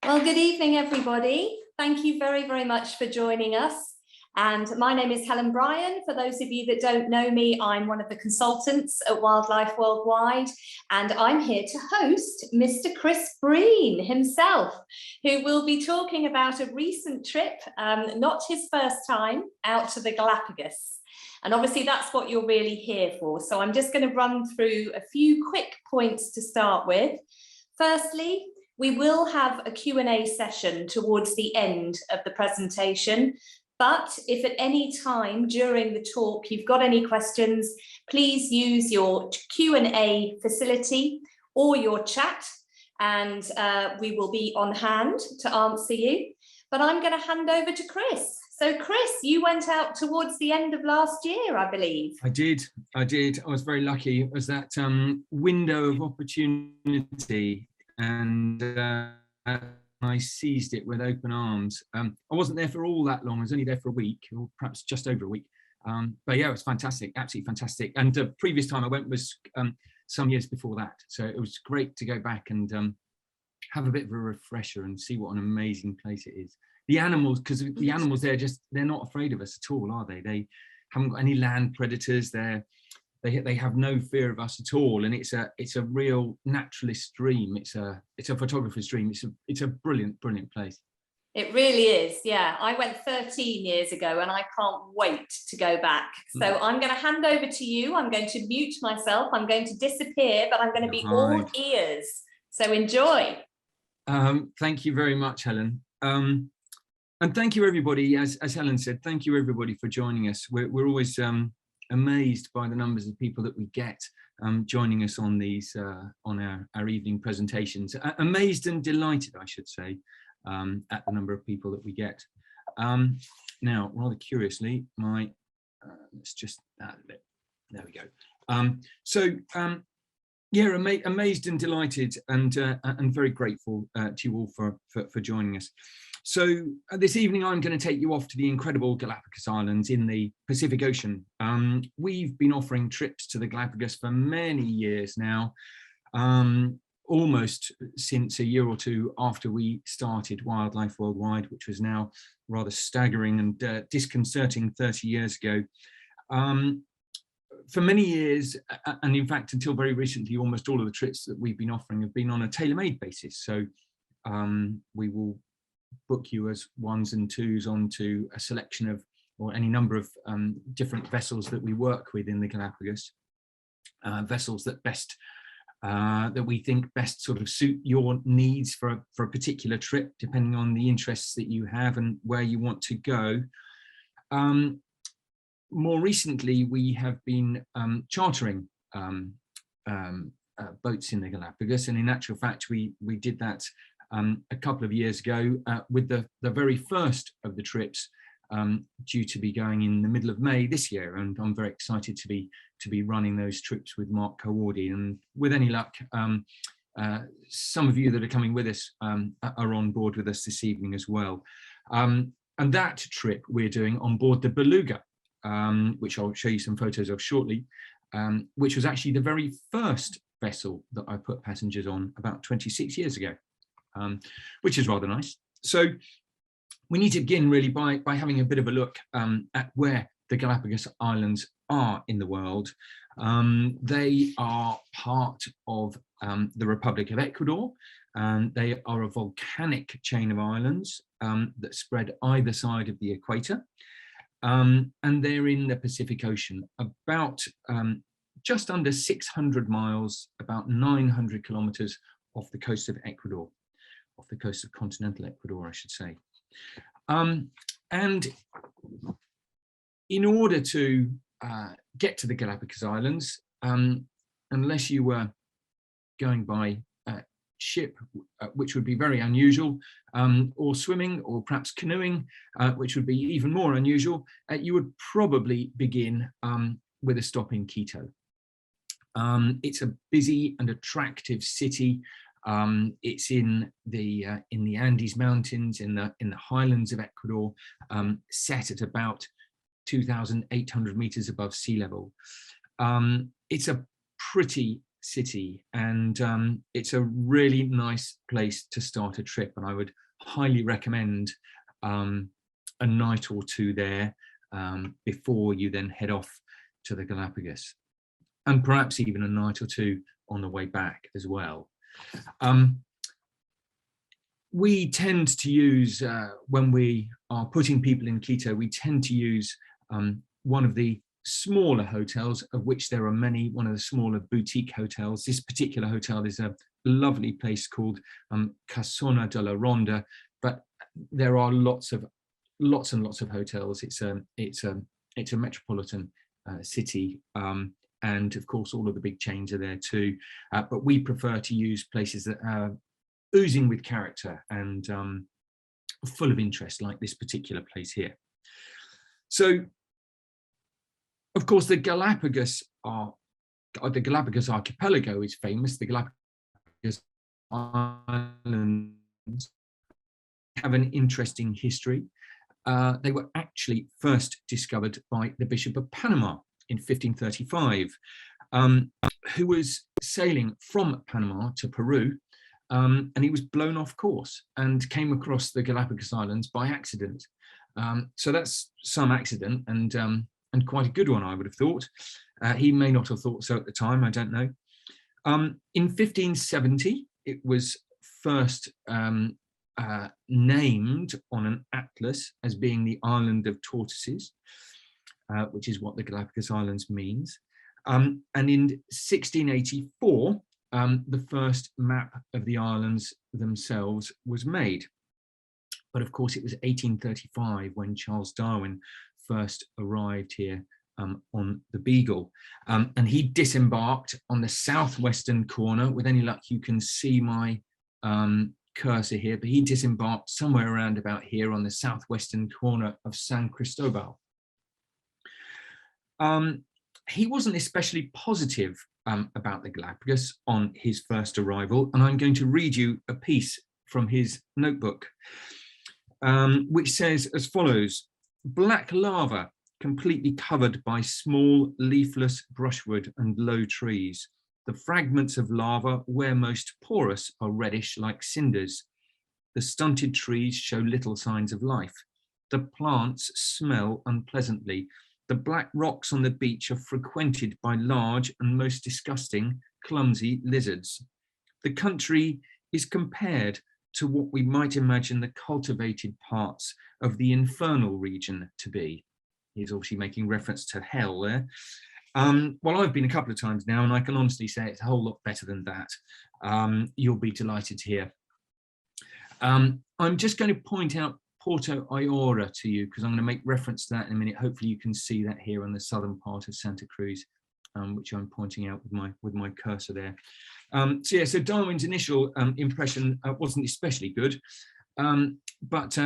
Well, good evening, everybody. Thank you very, very much for joining us. And my name is Helen Bryan. For those of you that don't know me, I'm one of the consultants at Wildlife Worldwide, and I'm here to host Mr. Chris Breen himself, who will be talking about a recent trip, not his first time, out to the Galapagos. And obviously that's what you're really here for. So I'm just going to run through a few quick points to start with. Firstly, we will have a Q&A session towards the end of the presentation. But if at any time during the talk you've got any questions, please use your Q&A facility or your chat, and we will be on hand to answer you. But I'm going to hand over to Chris. So Chris, you went out towards the end of last year, I believe. I did. I was very lucky. It was that window of opportunity, and I seized it with open arms. I wasn't there for all that long. I was only there for a week, or perhaps just over a week. But yeah, it was fantastic, absolutely fantastic. And the previous time I went was some years before that. So it was great to go back and have a bit of a refresher and see what an amazing place it is. The animals, because the animals, they're not afraid of us at all, are they? They haven't got any land predators. They have no fear of us at all, and it's a real naturalist dream. It's a photographer's dream. It's a brilliant place. It really is. Yeah, I went 13 years ago, and I can't wait to go back. So I'm going to hand over to you. I'm going to mute myself. I'm going to disappear, but I'm going to be all ears. So enjoy. Thank you very much, Helen. And thank you, everybody. As Helen said, thank you, everybody, for joining us. We're always amazed by the numbers of people that we get joining us on these on our evening presentations. Amazed and delighted, I should say, at the number of people that we get. Now, rather curiously, let's just there we go. Yeah, amazed and delighted, and very grateful to you all for joining us. So this evening, I'm going to take you off to the incredible Galapagos Islands in the Pacific Ocean. We've been offering trips to the Galapagos for many years now, almost since a year or two after we started Wildlife Worldwide, which was now rather staggering and disconcerting 30 years ago. For many years, and in fact, until very recently, almost all of the trips that we've been offering have been on a tailor-made basis. So we will book you as ones and twos onto a selection of, or any number of different vessels that we work with in the Galapagos, vessels that that we think best sort of suit your needs for a particular trip, depending on the interests that you have and where you want to go. More recently, we have been chartering boats in the Galapagos, and in actual fact, we did that a couple of years ago with the very first of the trips due to be going in the middle of May this year, and I'm very excited to be running those trips with Mark Cowardy, and with any luck some of you that are coming with us are on board with us this evening as well. And that trip we're doing on board the Beluga, which I'll show you some photos of shortly, which was actually the very first vessel that I put passengers on about 26 years ago, which is rather nice. So we need to begin really by having a bit of a look at where the Galapagos Islands are in the world. They are part of the Republic of Ecuador, and they are a volcanic chain of islands that spread either side of the equator. And they're in the Pacific Ocean, about just under 600 miles, about 900 kilometers off the coast of Ecuador, off the coast of continental Ecuador, I should say. And in order to get to the Galapagos Islands, unless you were going by ship, which would be very unusual, or swimming, or perhaps canoeing, which would be even more unusual, you would probably begin with a stop in Quito. It's a busy and attractive city. It's in the Andes Mountains, in the highlands of Ecuador, set at about 2,800 meters above sea level. It's a pretty city, and it's a really nice place to start a trip, and I would highly recommend a night or two there before you then head off to the Galapagos, and perhaps even a night or two on the way back as well. We tend to use, when we are putting people in Quito, we tend to use one of the smaller hotels, of which there are many, one of the smaller boutique hotels. This particular hotel is a lovely place called Casona de la Ronda, but there are lots and lots of hotels. It's a metropolitan city, and of course all of the big chains are there too, but we prefer to use places that are oozing with character and full of interest, like this particular place here. So of course the Galapagos archipelago is famous. The Galapagos Islands have an interesting history. They were actually first discovered by the Bishop of Panama in 1535, who was sailing from Panama to Peru, and he was blown off course and came across the Galapagos Islands by accident. So that's some accident, and quite a good one, I would have thought. He may not have thought so at the time, I don't know. In 1570, it was first named on an atlas as being the Island of Tortoises, which is what the Galapagos Islands means. And in 1684, the first map of the islands themselves was made. But of course, it was 1835 when Charles Darwin first arrived here on the Beagle. And he disembarked on the southwestern corner. With any luck, you can see my cursor here, but he disembarked somewhere around about here on the southwestern corner of San Cristobal. He wasn't especially positive about the Galapagos on his first arrival, and I'm going to read you a piece from his notebook, which says as follows: black lava completely covered by small leafless brushwood and low trees. The fragments of lava, where most porous, are reddish like cinders. The stunted trees show little signs of life. The plants smell unpleasantly. The black rocks on the beach are frequented by large and most disgusting, clumsy lizards. The country is compared to what we might imagine the cultivated parts of the infernal region to be. He's obviously making reference to hell there. Well, I've been a couple of times now, and I can honestly say it's a whole lot better than that. You'll be delighted to hear. I'm just going to point out Porto Ayora to you, because I'm going to make reference to that in a minute. Hopefully you can see that here on the southern part of Santa Cruz, which I'm pointing out with my cursor there. So Darwin's initial impression wasn't especially good, but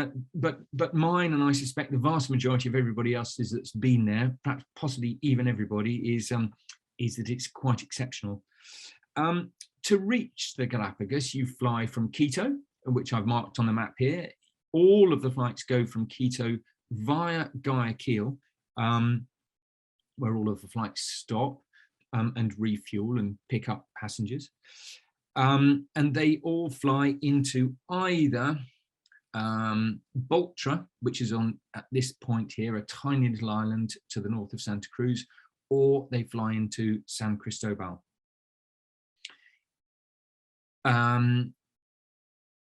mine, and I suspect the vast majority of everybody else's that's been there, perhaps possibly even everybody, is that it's quite exceptional. To reach the Galapagos, you fly from Quito, which I've marked on the map here. All of the flights go from Quito via Guayaquil, where all of the flights stop and refuel and pick up passengers. And they all fly into either Baltra, which is on at this point here, a tiny little island to the north of Santa Cruz, or they fly into San Cristobal.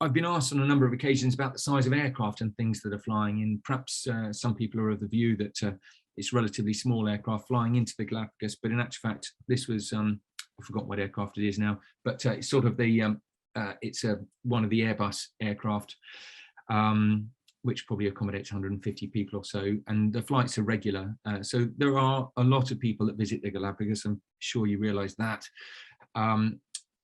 I've been asked on a number of occasions about the size of aircraft and things that are flying in. Perhaps some people are of the view that it's relatively small aircraft flying into the Galapagos, but in actual fact, this was, I forgot what aircraft it is now, but it's sort of the, it's one of the Airbus aircraft, which probably accommodates 150 people or so, and the flights are regular. So there are a lot of people that visit the Galapagos, I'm sure you realise that.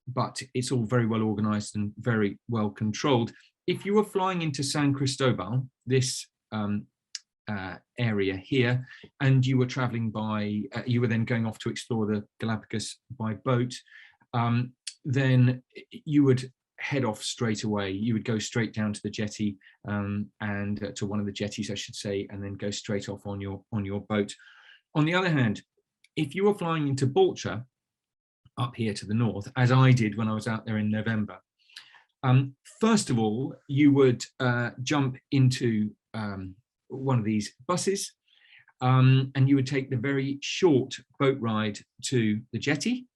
But it's all very well organized and very well controlled. If you were flying into San Cristobal, this area here, and you were traveling by, you were then going off to explore the Galapagos by boat, then you would head off straight away. You would go straight down to the jetty, and to one of the jetties, I should say, and then go straight off on your boat. On the other hand, if you were flying into Baltra, up here to the north, as I did when I was out there in November. First of all, you would jump into one of these buses, and you would take the very short boat ride to the jetty,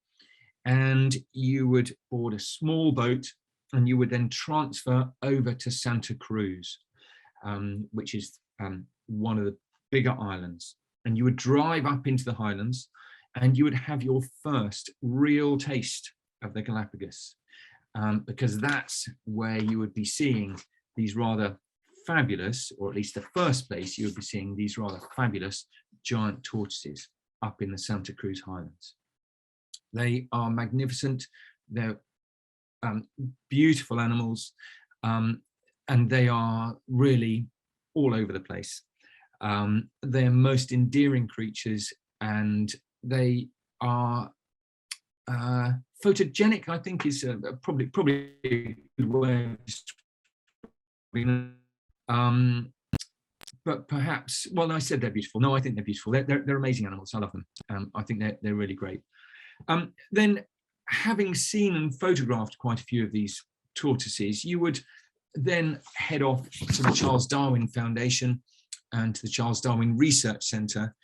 and you would board a small boat, and you would then transfer over to Santa Cruz, which is one of the bigger islands. And you would drive up into the highlands, and you would have your first real taste of the Galapagos, because that's where you would be seeing these rather fabulous, or at least the first place you would be seeing these rather fabulous giant tortoises up in the Santa Cruz Highlands. They are magnificent. They're beautiful animals, and they are really all over the place. They're most endearing creatures, and they are photogenic, I think, is probably a good way of describing them. But perhaps, well, I said they're beautiful. No, I think they're beautiful. They're amazing animals. I love them. I think they're really great. Then, having seen and photographed quite a few of these tortoises, you would then head off to the Charles Darwin Foundation and to the Charles Darwin Research Centre,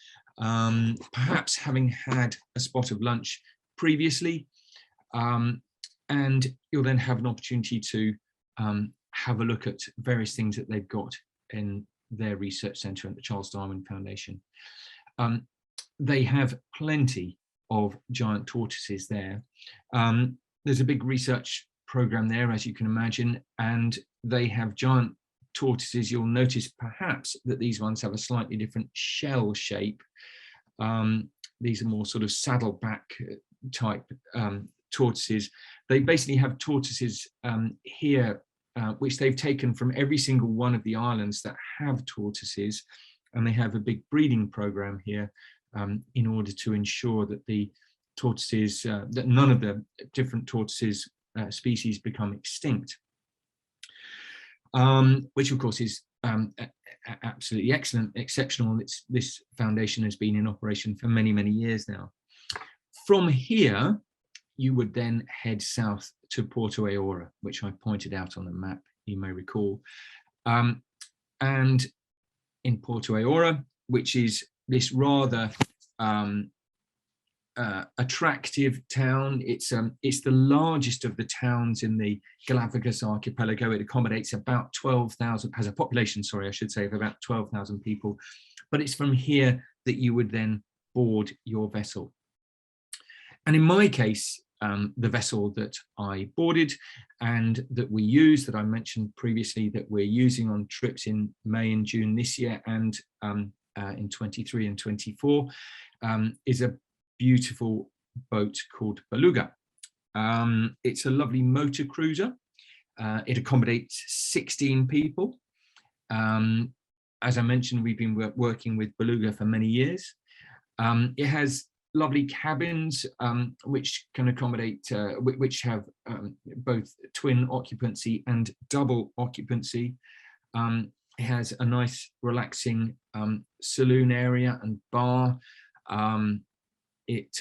perhaps having had a spot of lunch previously, and you'll then have an opportunity to have a look at various things that they've got in their research centre at the Charles Darwin Foundation. They have plenty of giant tortoises there. There's a big research program there, as you can imagine, and they have giant tortoises. You'll notice perhaps that these ones have a slightly different shell shape. These are more sort of saddleback type tortoises. They basically have tortoises here, which they've taken from every single one of the islands that have tortoises, and they have a big breeding program here in order to ensure that the tortoises, that none of the different tortoises species become extinct, which of course is absolutely excellent, exceptional. This foundation has been in operation for many, many years now. From here, you would then head south to Porto Aora, which I pointed out on the map, you may recall. And in Porto Aora, which is this rather attractive town, it's the largest of the towns in the Galapagos archipelago. It accommodates about 12,000, has a population, sorry, I should say, of about 12,000 people. But it's from here that you would then board your vessel. And in my case, the vessel that I boarded and that we use, that I mentioned previously, that we're using on trips in May and June this year and in 23 and 24, is a beautiful boat called Beluga. It's a lovely motor cruiser. It accommodates 16 people. As I mentioned, we've been working with Beluga for many years. It has lovely cabins which can accommodate, which have both twin occupancy and double occupancy. It has a nice relaxing saloon area and bar. It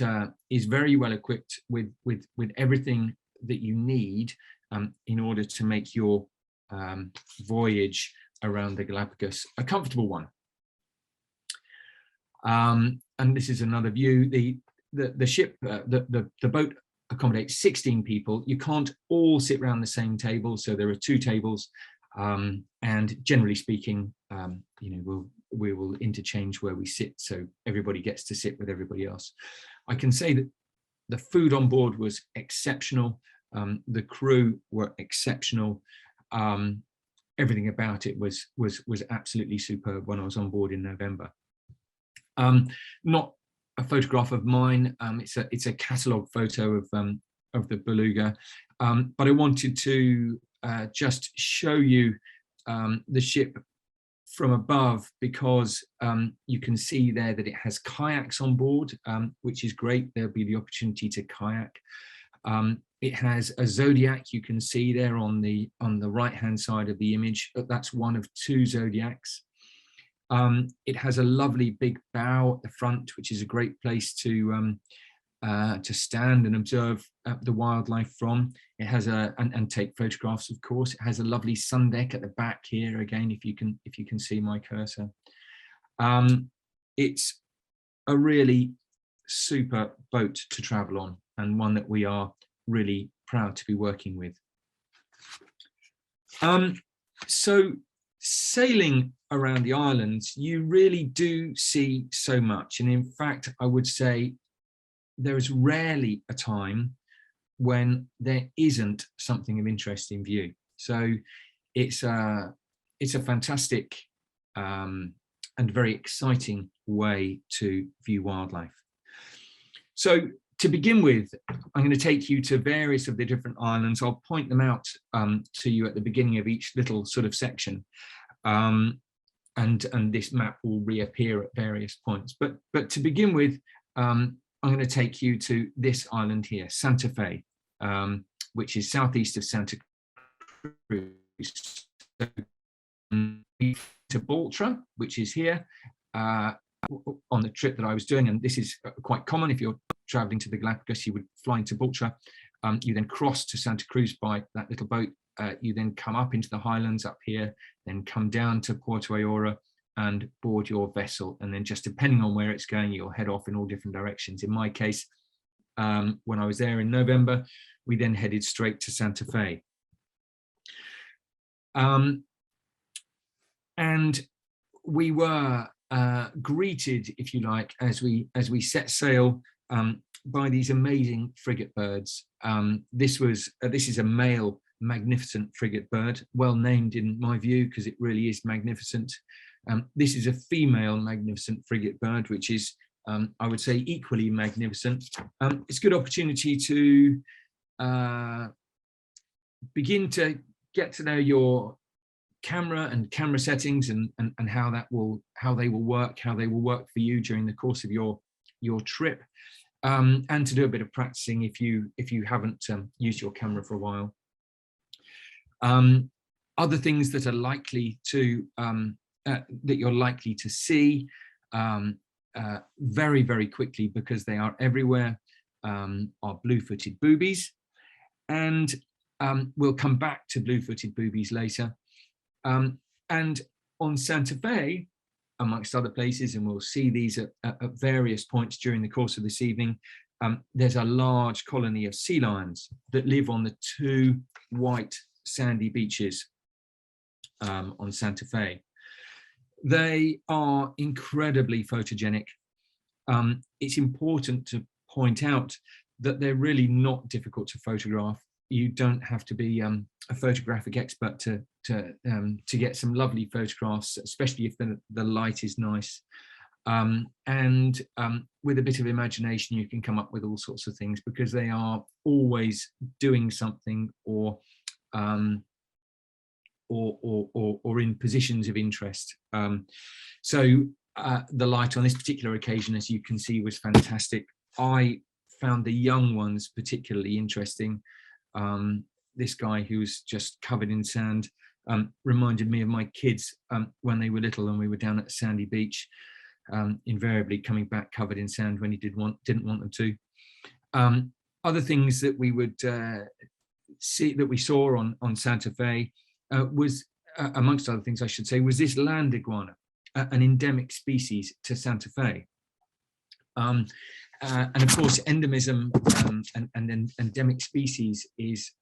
is very well equipped with everything that you need in order to make your voyage around the Galapagos a comfortable one. And this is another view. The ship, the boat accommodates 16 people. You can't all sit around the same table, so there are 2 tables. And generally speaking, you know, we will interchange where we sit, so everybody gets to sit with everybody else. I can say that the food on board was exceptional. The crew were exceptional. Everything about it was absolutely superb when I was on board in November. Not a photograph of mine. It's a catalogue photo of the Beluga, but I wanted to just show you the ship from above, because you can see there that it has kayaks on board, which is great. There'll be the opportunity to kayak. It has a zodiac. You can see there on the right hand side of the image. That's one of 2 zodiacs. It has a lovely big bow at the front, which is a great place to to stand and observe the wildlife from. It has and take photographs, of course. It has a lovely sun deck at the back here again, if you can see my cursor. It's a really super boat to travel on, and one that we are really proud to be working with. So sailing around the islands, you really do see so much, and in fact I would say there is rarely a time when there isn't something of interest in view. So it's a fantastic and very exciting way to view wildlife. So to begin with, I'm going to take you to various of the different islands. I'll point them out to you at the beginning of each little sort of section. And this map will reappear at various points. But to begin with, I'm going to take you to this island here, Santa Fe, which is southeast of Santa Cruz. To Baltra, which is here, on the trip that I was doing, and this is quite common. If you're traveling to the Galapagos, you would fly into Baltra. You then cross to Santa Cruz by that little boat. You then come up into the highlands up here, then come down to Puerto Ayora and board your vessel. And then just depending on where it's going, you'll head off in all different directions. In my case, when I was there in November, we then headed straight to Santa Fe. And we were greeted, if you like, as we set sail by these amazing frigate birds. This is a male magnificent frigate bird, well named in my view, because it really is magnificent. This is a female magnificent frigate bird, which is, I would say, equally magnificent. It's a good opportunity to begin to get to know your camera and camera settings and how they will work for you during the course of your trip, and to do a bit of practicing if you haven't used your camera for a while. Other things that are likely to that you're likely to see very, very quickly, because they are everywhere, are blue-footed boobies, and we'll come back to blue-footed boobies later. And on Santa Fe, amongst other places, and we'll see these at various points during the course of this evening, there's a large colony of sea lions that live on the two white sandy beaches on Santa Fe. They are incredibly photogenic. It's important to point out that they're really not difficult to photograph. You don't have to be a photographic expert to get some lovely photographs, especially if the light is nice. And with a bit of imagination, you can come up with all sorts of things, because they are always doing something or in positions of interest. So the light on this particular occasion, as you can see, was fantastic. I found the young ones particularly interesting. This guy who was just covered in sand reminded me of my kids when they were little and we were down at a sandy beach, invariably coming back covered in sand when he didn't want them to. Other things that we would we saw on Santa Fe was, amongst other things I should say, was this land iguana, an endemic species to Santa Fe. And of course, endemism and endemic species is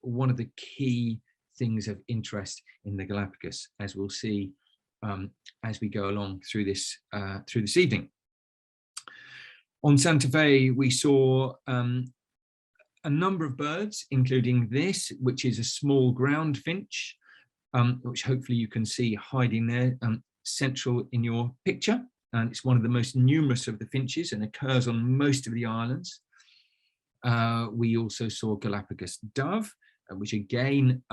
one of the key things of interest in the Galapagos, as we'll see as we go along through this evening. On Santa Fe, we saw a number of birds, including this, which is a small ground finch, which hopefully you can see hiding there, central in your picture. And it's one of the most numerous of the finches and occurs on most of the islands. We also saw Galapagos dove, which again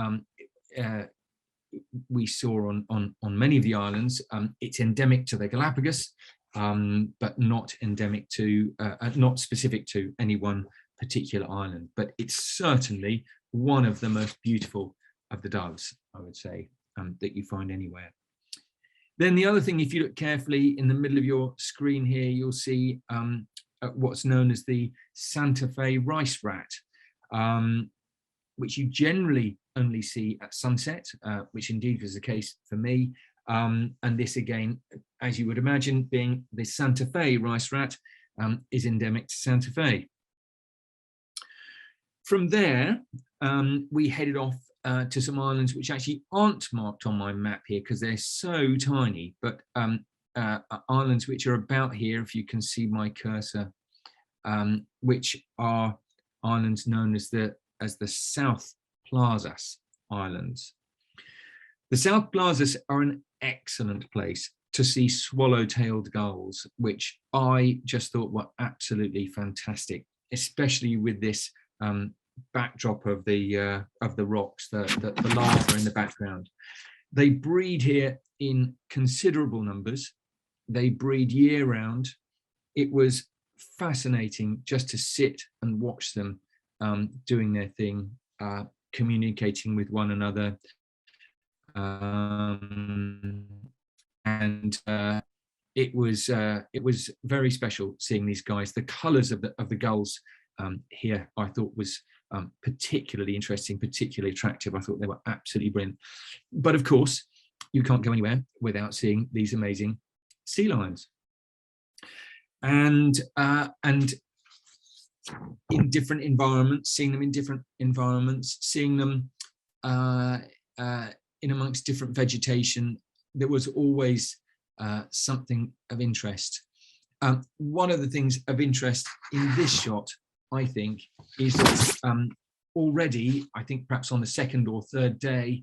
we saw on many of the islands. It's endemic to the Galapagos, but not endemic to, not specific to any one particular island. But it's certainly one of the most beautiful of the doves, I would say, that you find anywhere. Then the other thing, if you look carefully in the middle of your screen here, you'll see what's known as the Santa Fe rice rat, which you generally only see at sunset, which indeed was the case for me. And this again, as you would imagine, being the Santa Fe rice rat, is endemic to Santa Fe. From there, we headed off to some islands which actually aren't marked on my map here because they're so tiny, but islands which are about here, if you can see my cursor, which are islands known as the South Plazas Islands. The South Plazas are an excellent place to see swallow-tailed gulls, which I just thought were absolutely fantastic, especially with this backdrop of the rocks, the lava in the background. They breed here in considerable numbers. They breed year-round. It was fascinating just to sit and watch them doing their thing, communicating with one another, and it was very special seeing these guys. The colours of the gulls here I thought was particularly interesting, particularly attractive. I thought they were absolutely brilliant. But of course, you can't go anywhere without seeing these amazing sea lions. And in different environments, seeing them in different environments, seeing them in amongst different vegetation, there was always something of interest. One of the things of interest in this shot, I think, is that already, I think perhaps on the second or third day,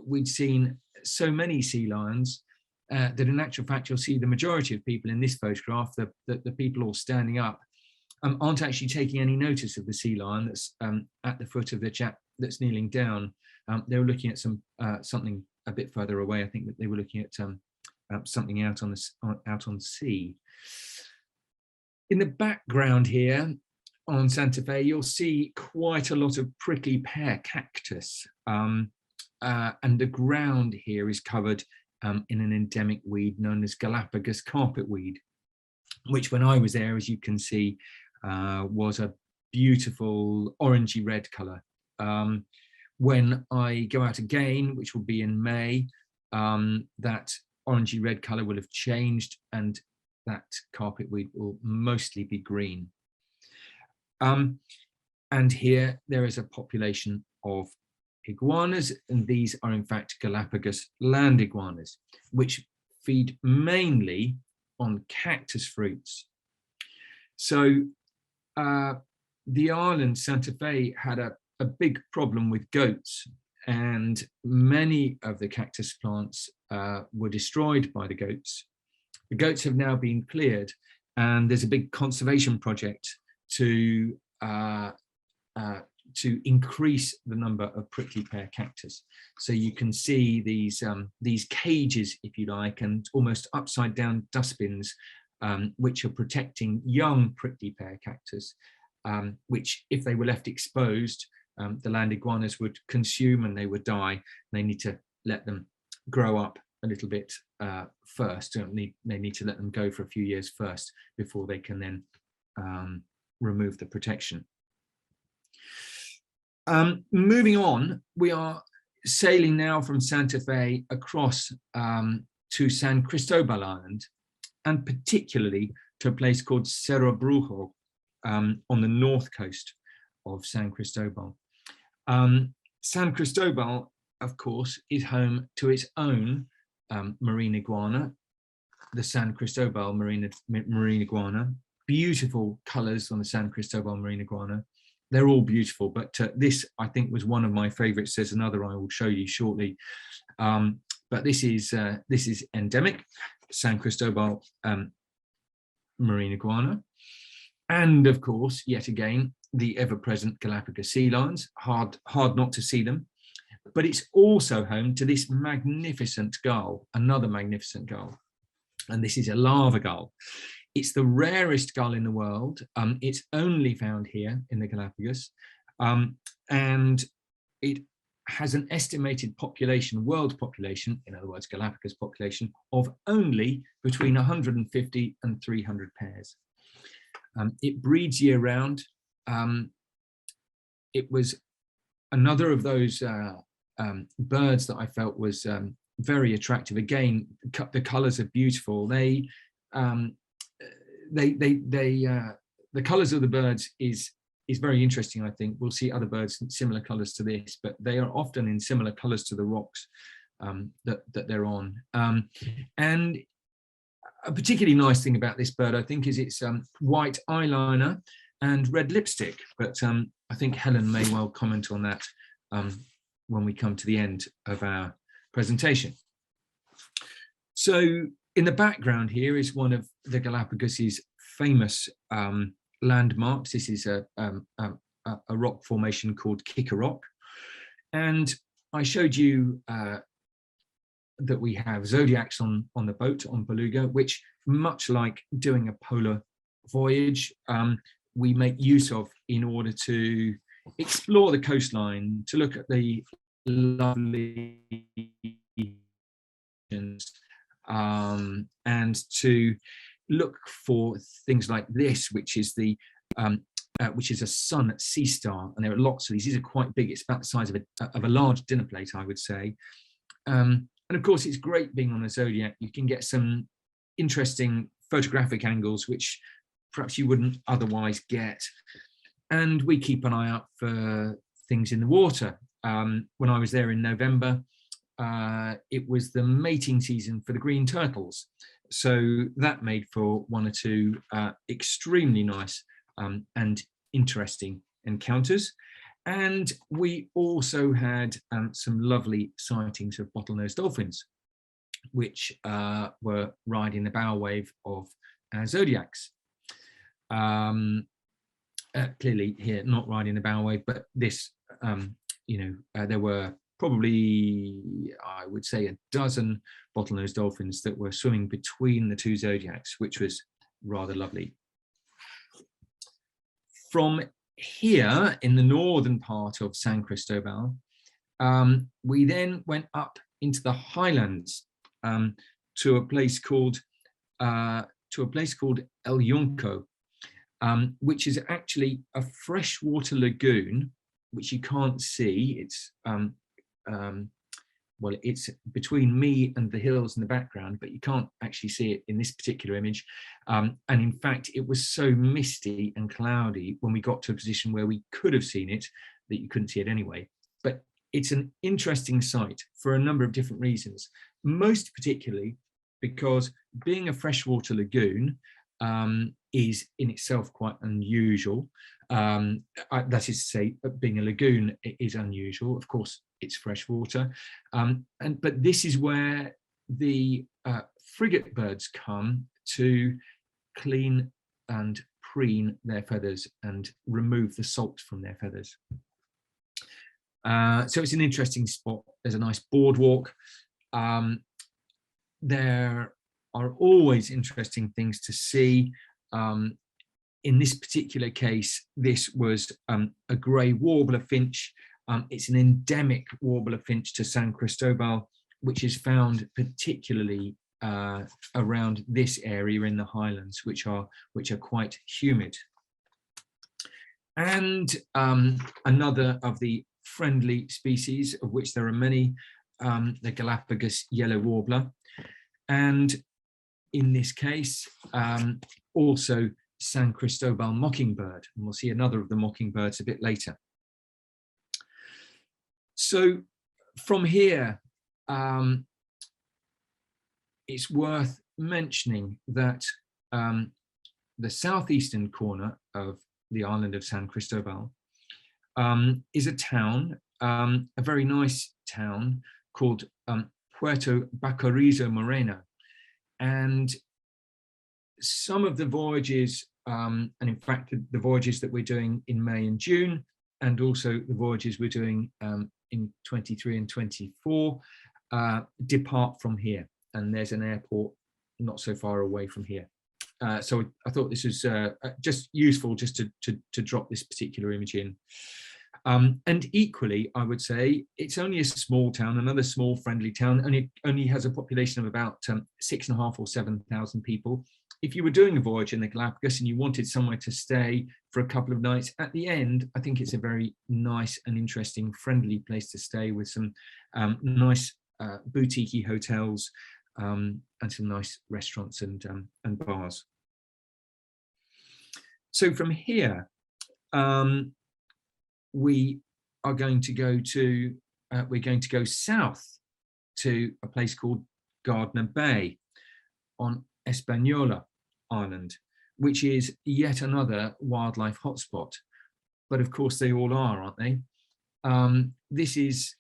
we'd seen so many sea lions that in actual fact, you'll see the majority of people in this photograph, the people all standing up, aren't actually taking any notice of the sea lion that's at the foot of the chap that's kneeling down. They were looking at something a bit further away. I think that they were looking at something out on sea. In the background here on Santa Fe, you'll see quite a lot of prickly pear cactus, and the ground here is covered in an endemic weed known as Galapagos carpetweed, which when I was there, as you can see, was a beautiful orangey red colour. When I go out again, which will be in May, that orangey red colour will have changed and that carpetweed will mostly be green. And here there is a population of iguanas, and these are in fact Galapagos land iguanas, which feed mainly on cactus fruits. So the island Santa Fe had a big problem with goats, and many of the cactus plants were destroyed by the goats. The goats have now been cleared, and there's a big conservation project to increase the number of prickly pear cactus. So you can see these cages, if you like, and almost upside down dustbins, which are protecting young prickly pear cactus, which if they were left exposed, the land iguanas would consume and they would die. They need to let them grow up a little bit first. They need to let them go for a few years first before they can then remove the protection. Moving on, we are sailing now from Santa Fe across to San Cristobal Island, and particularly to a place called Cerro Brujo on the north coast of San Cristobal. San Cristobal, of course, is home to its own marine iguana, the San Cristobal marine iguana. Beautiful colours on the San Cristobal marine iguana. They're all beautiful, but this, I think, was one of my favourites. There's another I will show you shortly. But this is endemic, San Cristobal marine iguana. And of course, yet again, the ever-present Galapagos sea lions, hard not to see them. But it's also home to this magnificent gull, another magnificent gull. And this is a lava gull. It's the rarest gull in the world. It's only found here in the Galapagos. And it has an estimated population, world population, in other words, Galapagos population, of only between 150 and 300 pairs. It breeds year round. It was another of those birds that I felt was very attractive. Again, the colours are beautiful. The colours of the birds is very interesting. I think we'll see other birds in similar colours to this, but they are often in similar colours to the rocks that they're on. And a particularly nice thing about this bird, I think, is its white eyeliner and red lipstick. But I think Helen may well comment on that when we come to the end of our presentation. So in the background here is one of the Galapagos's famous landmarks. This is a rock formation called Kicker Rock. And I showed you that we have zodiacs on the boat on Beluga, which, much like doing a polar voyage, we make use of in order to explore the coastline, to look at the lovely and to look for things like this, which is a sun sea star, and there are lots of these. These are quite big. It's about the size of a large dinner plate, I would say. And of course, it's great being on a zodiac. You can get some interesting photographic angles, which perhaps you wouldn't otherwise get. And we keep an eye out for things in the water. When I was there in November, it was the mating season for the green turtles. So that made for one or two extremely nice and interesting encounters. And we also had some lovely sightings of bottlenose dolphins, which were riding the bow wave of our zodiacs. Clearly here, not riding the bow wave, but this, there were probably, I would say, a dozen bottlenose dolphins that were swimming between the two zodiacs, which was rather lovely. From here in the northern part of San Cristobal, we then went up into the highlands to a place called El Yunco, which is actually a freshwater lagoon, which you can't see. It's it's between me and the hills in the background, but you can't actually see it in this particular image. And in fact, it was so misty and cloudy when we got to a position where we could have seen it that you couldn't see it anyway. But it's an interesting site for a number of different reasons, most particularly because being a freshwater lagoon is in itself quite unusual. That is to say, being a lagoon is unusual. Of course, it's freshwater, but this is where the frigate birds come to clean and preen their feathers and remove the salt from their feathers. So it's an interesting spot. There's a nice boardwalk. There are always interesting things to see. In this particular case, this was a grey warbler finch. It's an endemic warbler finch to San Cristobal, which is found particularly around this area in the highlands, which are quite humid. And another of the friendly species, of which there are many, the Galapagos yellow warbler, and in this case also San Cristobal mockingbird, and we'll see another of the mockingbirds a bit later. So from here, it's worth mentioning that the southeastern corner of the island of San Cristobal is a town, a very nice town called Puerto Baquerizo Moreno. And some of the voyages, and in fact the voyages that we're doing in May and June, and also the voyages we're doing in 23 and 24, depart from here, and there's an airport not so far away from here. So I thought this was just useful just to drop this particular image in. And equally, I would say it's only a small town, another small friendly town, only has a population of about 6,500 or 7,000 people. if you were doing a voyage in the Galapagos and you wanted somewhere to stay for a couple of nights at the end, I think it's a very nice and interesting, friendly place to stay with some nice boutique hotels and some nice restaurants and bars. So from here, we are going to go to, we're going to go south to a place called Gardner Bay on Hispaniola Island, which is yet another wildlife hotspot. But of course they all are, aren't they? This is,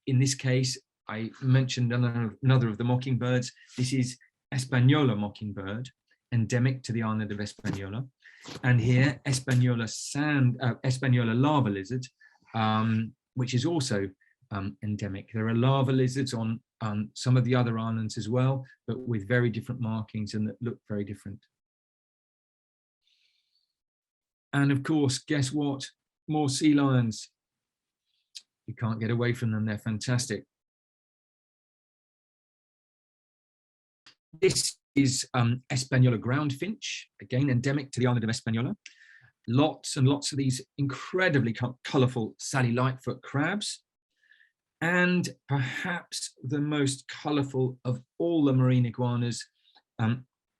in this case, I mentioned another of the mockingbirds. This is Hispaniola mockingbird, endemic to the island of Hispaniola. And here, Hispaniola lava lizard, which is also endemic. There are lava lizards on some of the other islands as well, but with very different markings and that look very different. And of course, guess what? More sea lions. You can't get away from them. They're fantastic. This is Hispaniola groundfinch, again endemic to the island of Hispaniola. Lots and lots of these incredibly colourful Sally Lightfoot crabs. And perhaps the most colourful of all the marine iguanas,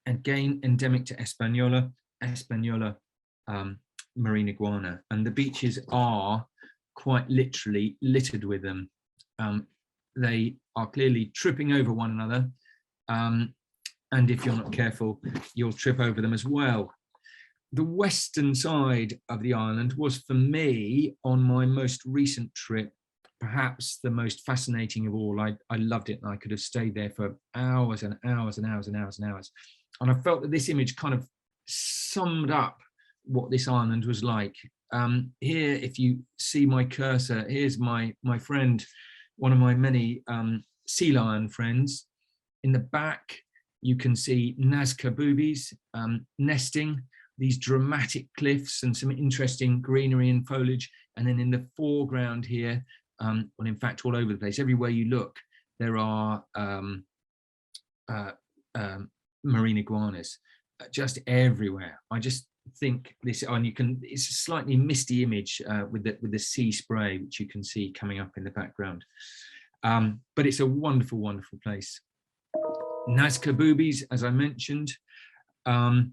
again endemic to Hispaniola marine iguana. And the beaches are quite literally littered with them. They are clearly tripping over one another. And if you're not careful, you'll trip over them as well. The western side of the island was, for me, on my most recent trip, perhaps the most fascinating of all. I loved it, and I could have stayed there for hours and hours and hours and hours and hours. And I felt that this image kind of summed up what this island was like. Here, if you see my cursor, here's my friend, one of my many sea lion friends. In the back, you can see Nazca boobies nesting, these dramatic cliffs and some interesting greenery and foliage. And then in the foreground here, well, in fact, all over the place, everywhere you look, there are marine iguanas, just everywhere. I just think this, and you can, it's a slightly misty image with the sea spray, which you can see coming up in the background. But it's a wonderful, wonderful place. Nazca boobies, as I mentioned, and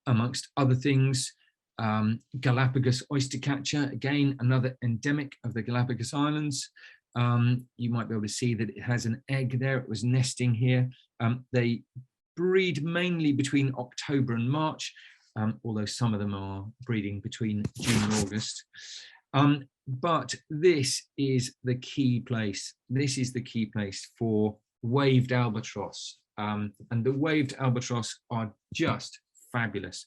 amongst other things, Galapagos oystercatcher, again, another endemic of the Galapagos Islands. You might be able to see that it has an egg there. It was nesting here. They breed mainly between October and March, although some of them are breeding between June and August. But this is the key place. This is the key place for waved albatross. And the waved albatross are just fabulous,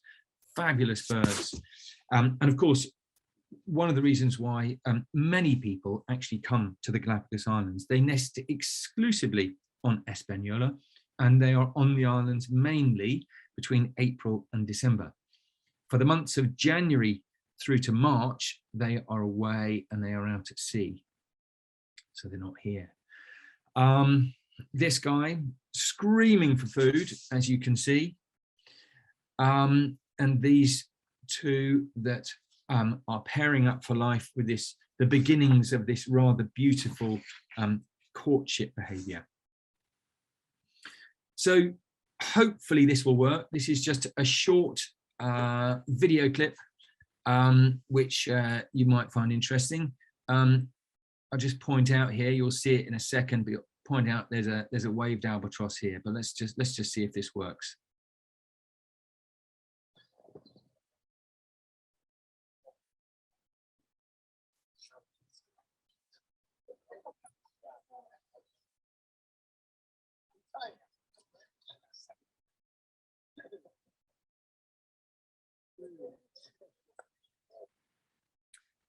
fabulous birds. And of course, one of the reasons why many people actually come to the Galapagos Islands, they nest exclusively on Hispaniola, and they are on the islands mainly between April and December. For the months of January through to March, they are away and they are out at sea. So they're not here. This guy screaming for food, as you can see. And these two that are pairing up for life with this, the beginnings of this rather beautiful courtship behavior. So hopefully this will work. This is just a short video clip, which you might find interesting. I'll just point out here, you'll see it in a second, but point out there's a waved albatross here, but let's just see if this works.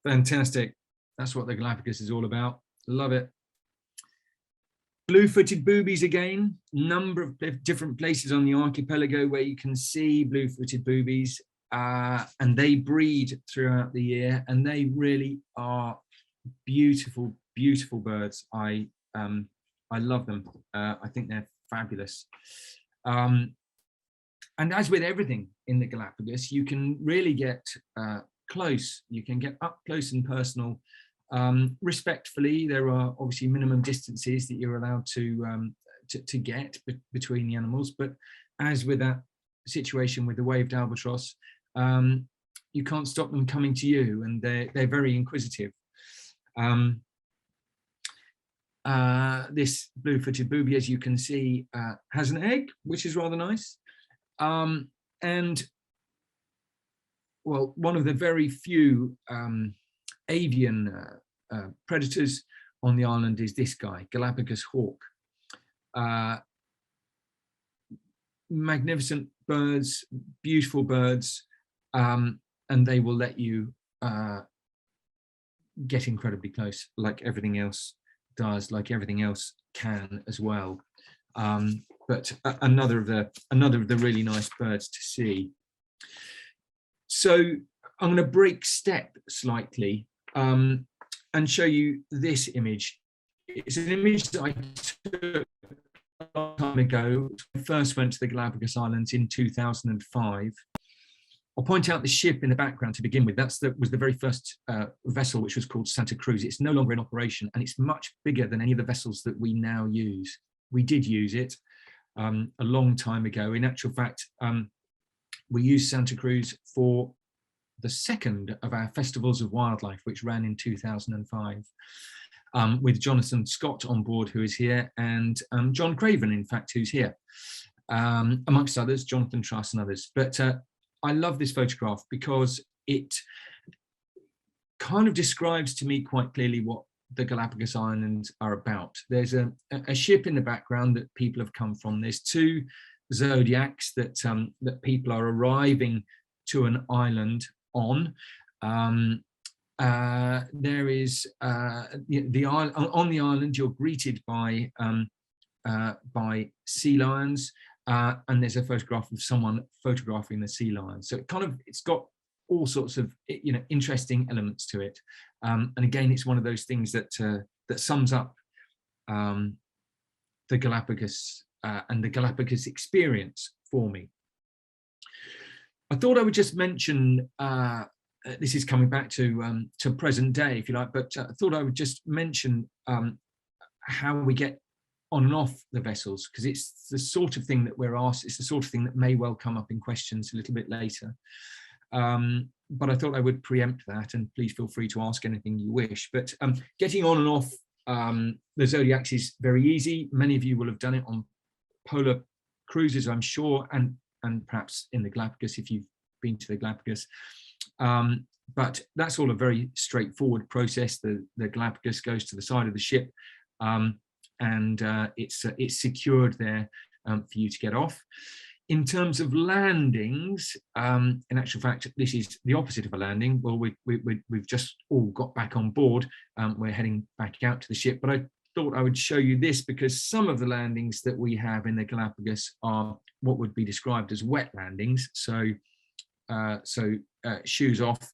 Fantastic. That's what the Galapagos is all about. Love it. Blue-footed boobies again, number of different places on the archipelago where you can see blue-footed boobies, and they breed throughout the year, and they really are beautiful, beautiful birds. I love them. I think they're fabulous. And as with everything in the Galapagos, you can really get close. You can get up close and personal. Respectfully, there are obviously minimum distances that you're allowed to get between the animals. But as with that situation with the waved albatross, you can't stop them coming to you, and they're very inquisitive. This blue-footed booby, as you can see, has an egg, which is rather nice. And well, one of the very few avian predators on the island is this guy, Galapagos hawk. Magnificent birds, beautiful birds, and they will let you get incredibly close, like everything else does, like everything else can as well. But another of the really nice birds to see. So I'm going to break step slightly and show you this image. It's an image that I took a long time ago. I first went to the Galapagos Islands in 2005. I'll point out the ship in the background to begin with. Was the very first vessel, which was called Santa Cruz. It's no longer in operation, and it's much bigger than any of the vessels that we now use. We did use it a long time ago. In actual fact, we used Santa Cruz for the second of our Festivals of Wildlife, which ran in 2005, with Jonathan Scott on board, who is here, and John Craven, in fact, who's here, amongst others, Jonathan Truss and others. But I love this photograph because it kind of describes to me quite clearly what the Galapagos Islands are about. There's a ship in the background that people have come from. There's two zodiacs that people are arriving to an island on. There is on the island, you're greeted by sea lions, and there's a photograph of someone photographing the sea lions. So it's got all sorts of interesting elements to it. And again, it's one of those things that sums up the Galapagos and the Galapagos experience for me. I thought I would just mention, this is coming back to present day, if you like, but I thought I would just mention how we get on and off the vessels, because it's the sort of thing that we're asked, it's the sort of thing that may well come up in questions a little bit later. But I thought I would preempt that, and please feel free to ask anything you wish. But getting on and off the Zodiacs is very easy. Many of you will have done it on polar cruises, I'm sure, and perhaps in the Galapagos if you've been to the Galapagos. But that's all a very straightforward process. The Galapagos goes to the side of the ship, and it's secured there for you to get off. In terms of landings, in actual fact, this is the opposite of a landing. Well, we've just all got back on board. We're heading back out to the ship, but I thought I would show you this because some of the landings that we have in the Galapagos are what would be described as wet landings. So shoes off,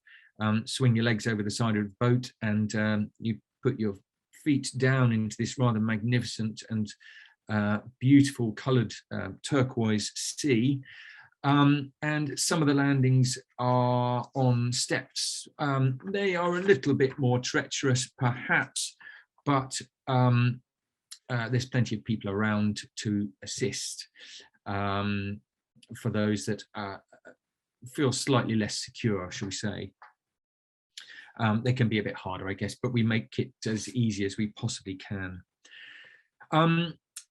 swing your legs over the side of the boat, and you put your feet down into this rather magnificent and beautiful coloured turquoise sea, and some of the landings are on steps. They are a little bit more treacherous perhaps, but there's plenty of people around to assist for those that feel slightly less secure, shall we say. They can be a bit harder, I guess, but we make it as easy as we possibly can.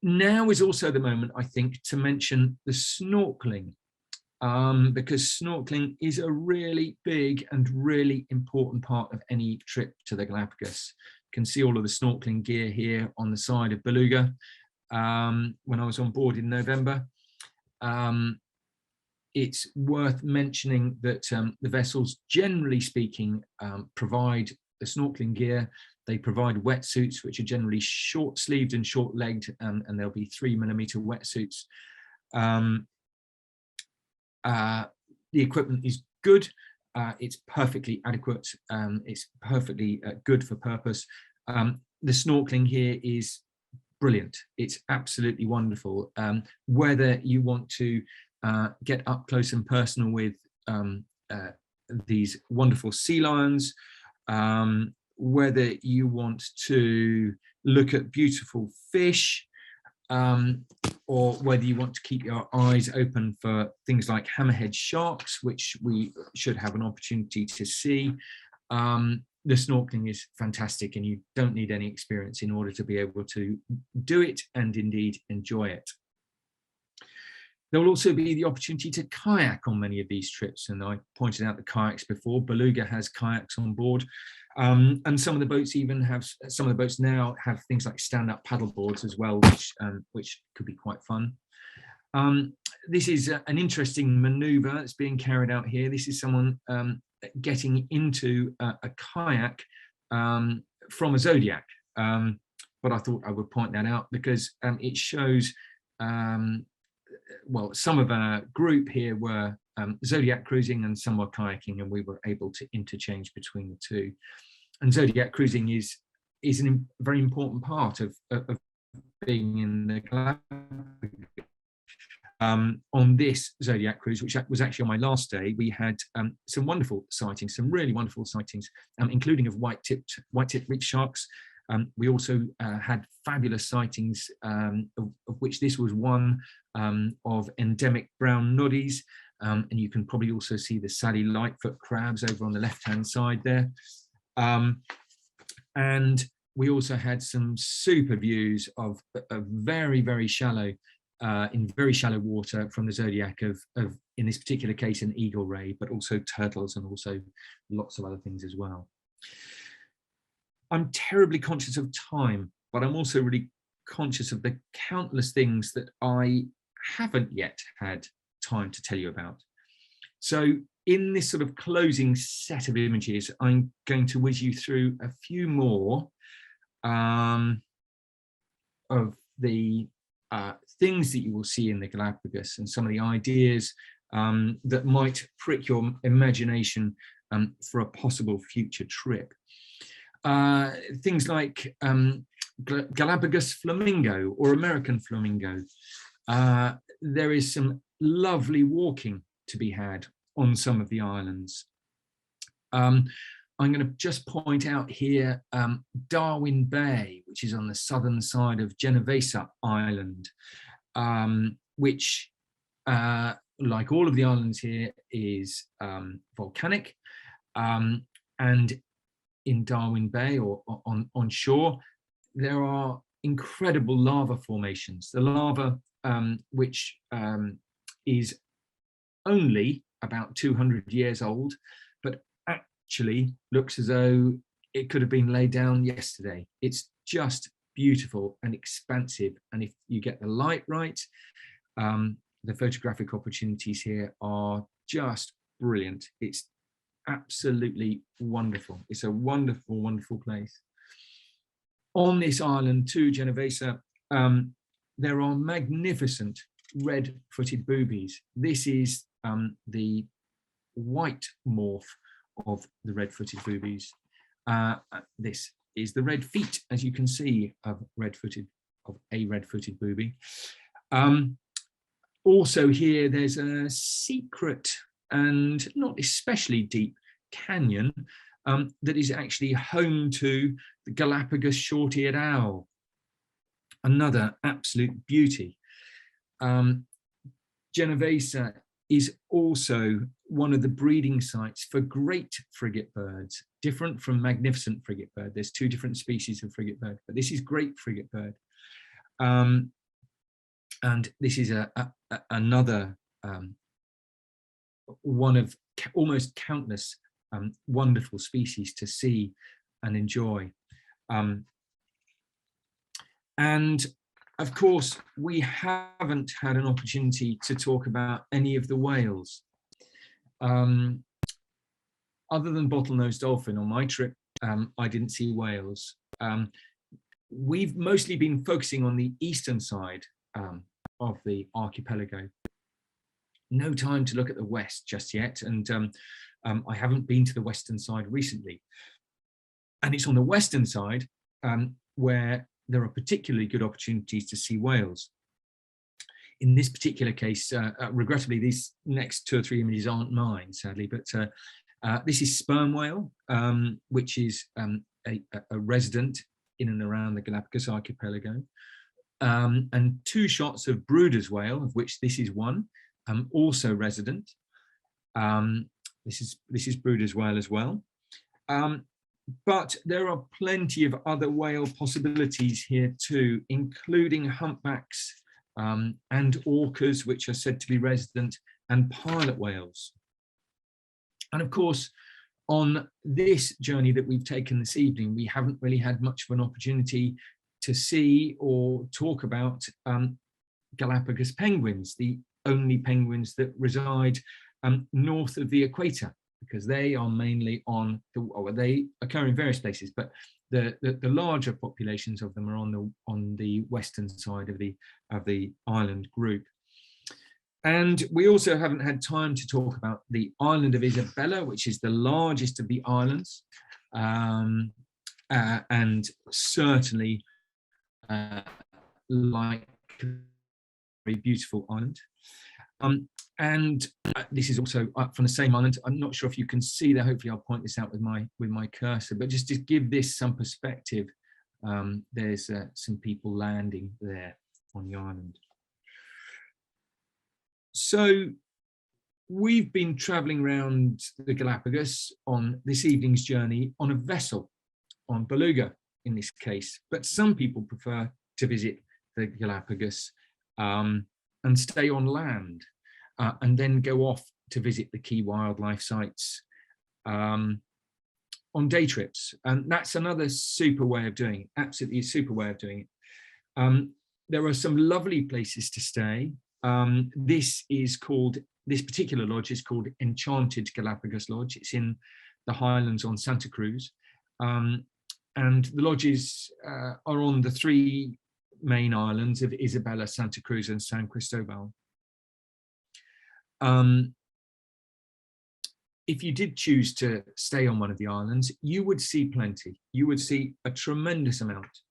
Now is also the moment, I think, to mention the snorkeling, because snorkeling is a really big and really important part of any trip to the Galapagos. You can see all of the snorkeling gear here on the side of Beluga when I was on board in November. It's worth mentioning that the vessels, generally speaking, provide the snorkeling gear. They provide wetsuits, which are generally short-sleeved and short-legged, and there'll be 3mm wetsuits. The equipment is good. It's perfectly adequate. It's perfectly good for purpose. The snorkeling here is brilliant. It's absolutely wonderful. Whether you want to get up close and personal with these wonderful sea lions, whether you want to look at beautiful fish, or whether you want to keep your eyes open for things like hammerhead sharks, which we should have an opportunity to see. The snorkeling is fantastic, and you don't need any experience in order to be able to do it and indeed enjoy it. There will also be the opportunity to kayak on many of these trips, and I pointed out the kayaks before. Beluga has kayaks on board, and some of the boats now have things like stand-up paddle boards as well, which could be quite fun. This is an interesting maneuver that's being carried out here. This is someone getting into a kayak from a Zodiac, but I thought I would point that out because it shows, well, some of our group here were Zodiac cruising and some were kayaking, and we were able to interchange between the two. And Zodiac cruising is a very important part of being in the Galapagos. On this Zodiac cruise, which was actually on my last day, we had some wonderful sightings, some really wonderful sightings, including of white-tipped reef sharks. We also had fabulous sightings, of which this was one, of endemic brown noddies, and you can probably also see the Sally Lightfoot crabs over on the left-hand side there. And we also had some super views of very, very shallow, in very shallow water from the Zodiac of, in this particular case, an eagle ray, but also turtles and also lots of other things as well. I'm terribly conscious of time, but I'm also really conscious of the countless things that I haven't yet had time to tell you about. So in this sort of closing set of images, I'm going to whiz you through a few more of the things that you will see in the Galapagos and some of the ideas that might prick your imagination for a possible future trip. Things like Galapagos flamingo or American flamingo. There is some lovely walking to be had on some of the islands. I'm going to just point out here Darwin Bay, which is on the southern side of Genovesa Island, which, like all of the islands here, is volcanic. And in Darwin Bay or on shore, there are incredible lava formations. The lava, which is only about 200 years old, but actually looks as though it could have been laid down yesterday. It's just beautiful and expansive, and if you get the light right, the photographic opportunities here are just brilliant. It's absolutely wonderful. It's a wonderful, wonderful place. On this island too, Genovesa, there are magnificent red-footed boobies. This is the white morph of the red-footed boobies. This is the red feet, as you can see, of a red-footed booby. Also here, there's a secret and not especially deep canyon that is actually home to the Galapagos short-eared owl. Another absolute beauty. Genovesa is also one of the breeding sites for great frigate birds, different from magnificent frigate bird. There's two different species of frigate bird, but this is great frigate bird. And this is another one of almost countless wonderful species to see and enjoy. And of course, we haven't had an opportunity to talk about any of the whales. Other than bottlenose dolphin on my trip, I didn't see whales. We've mostly been focusing on the eastern side of the archipelago. No time to look at the west just yet, and I haven't been to the western side recently. And it's on the western side where there are particularly good opportunities to see whales. in this particular case, regrettably, these next 2 or 3 images aren't mine, sadly, but this is sperm whale, which is a resident in and around the Galapagos archipelago. And 2 shots of Brooder's whale, of which this is one, also resident. This is Brooder's whale as well. But there are plenty of other whale possibilities here too, including humpbacks and orcas, which are said to be resident, and pilot whales. And of course, on this journey that we've taken this evening, we haven't really had much of an opportunity to see or talk about Galapagos penguins, the only penguins that reside north of the equator, because they are mainly on the, or they occur in various places, but the larger populations of them are on the western side of the island group. And we also haven't had time to talk about the island of Isabella, which is the largest of the islands, and certainly like a very beautiful island. And this is also up from the same island. I'm not sure if you can see there. Hopefully I'll point this out with my cursor, but just to give this some perspective, there's some people landing there on the island. So we've been traveling around the Galapagos on this evening's journey on a vessel, on Beluga in this case, but some people prefer to visit the Galapagos and stay on land and then go off to visit the key wildlife sites on day trips. And that's another super way of doing it, absolutely a super way of doing it. There are some lovely places to stay. This particular lodge is called Enchanted Galapagos Lodge. It's in the highlands on Santa Cruz. And the lodges are on the 3 main islands of Isabella, Santa Cruz, and San Cristobal. If you did choose to stay on one of the islands, you would see plenty. You would see a tremendous amount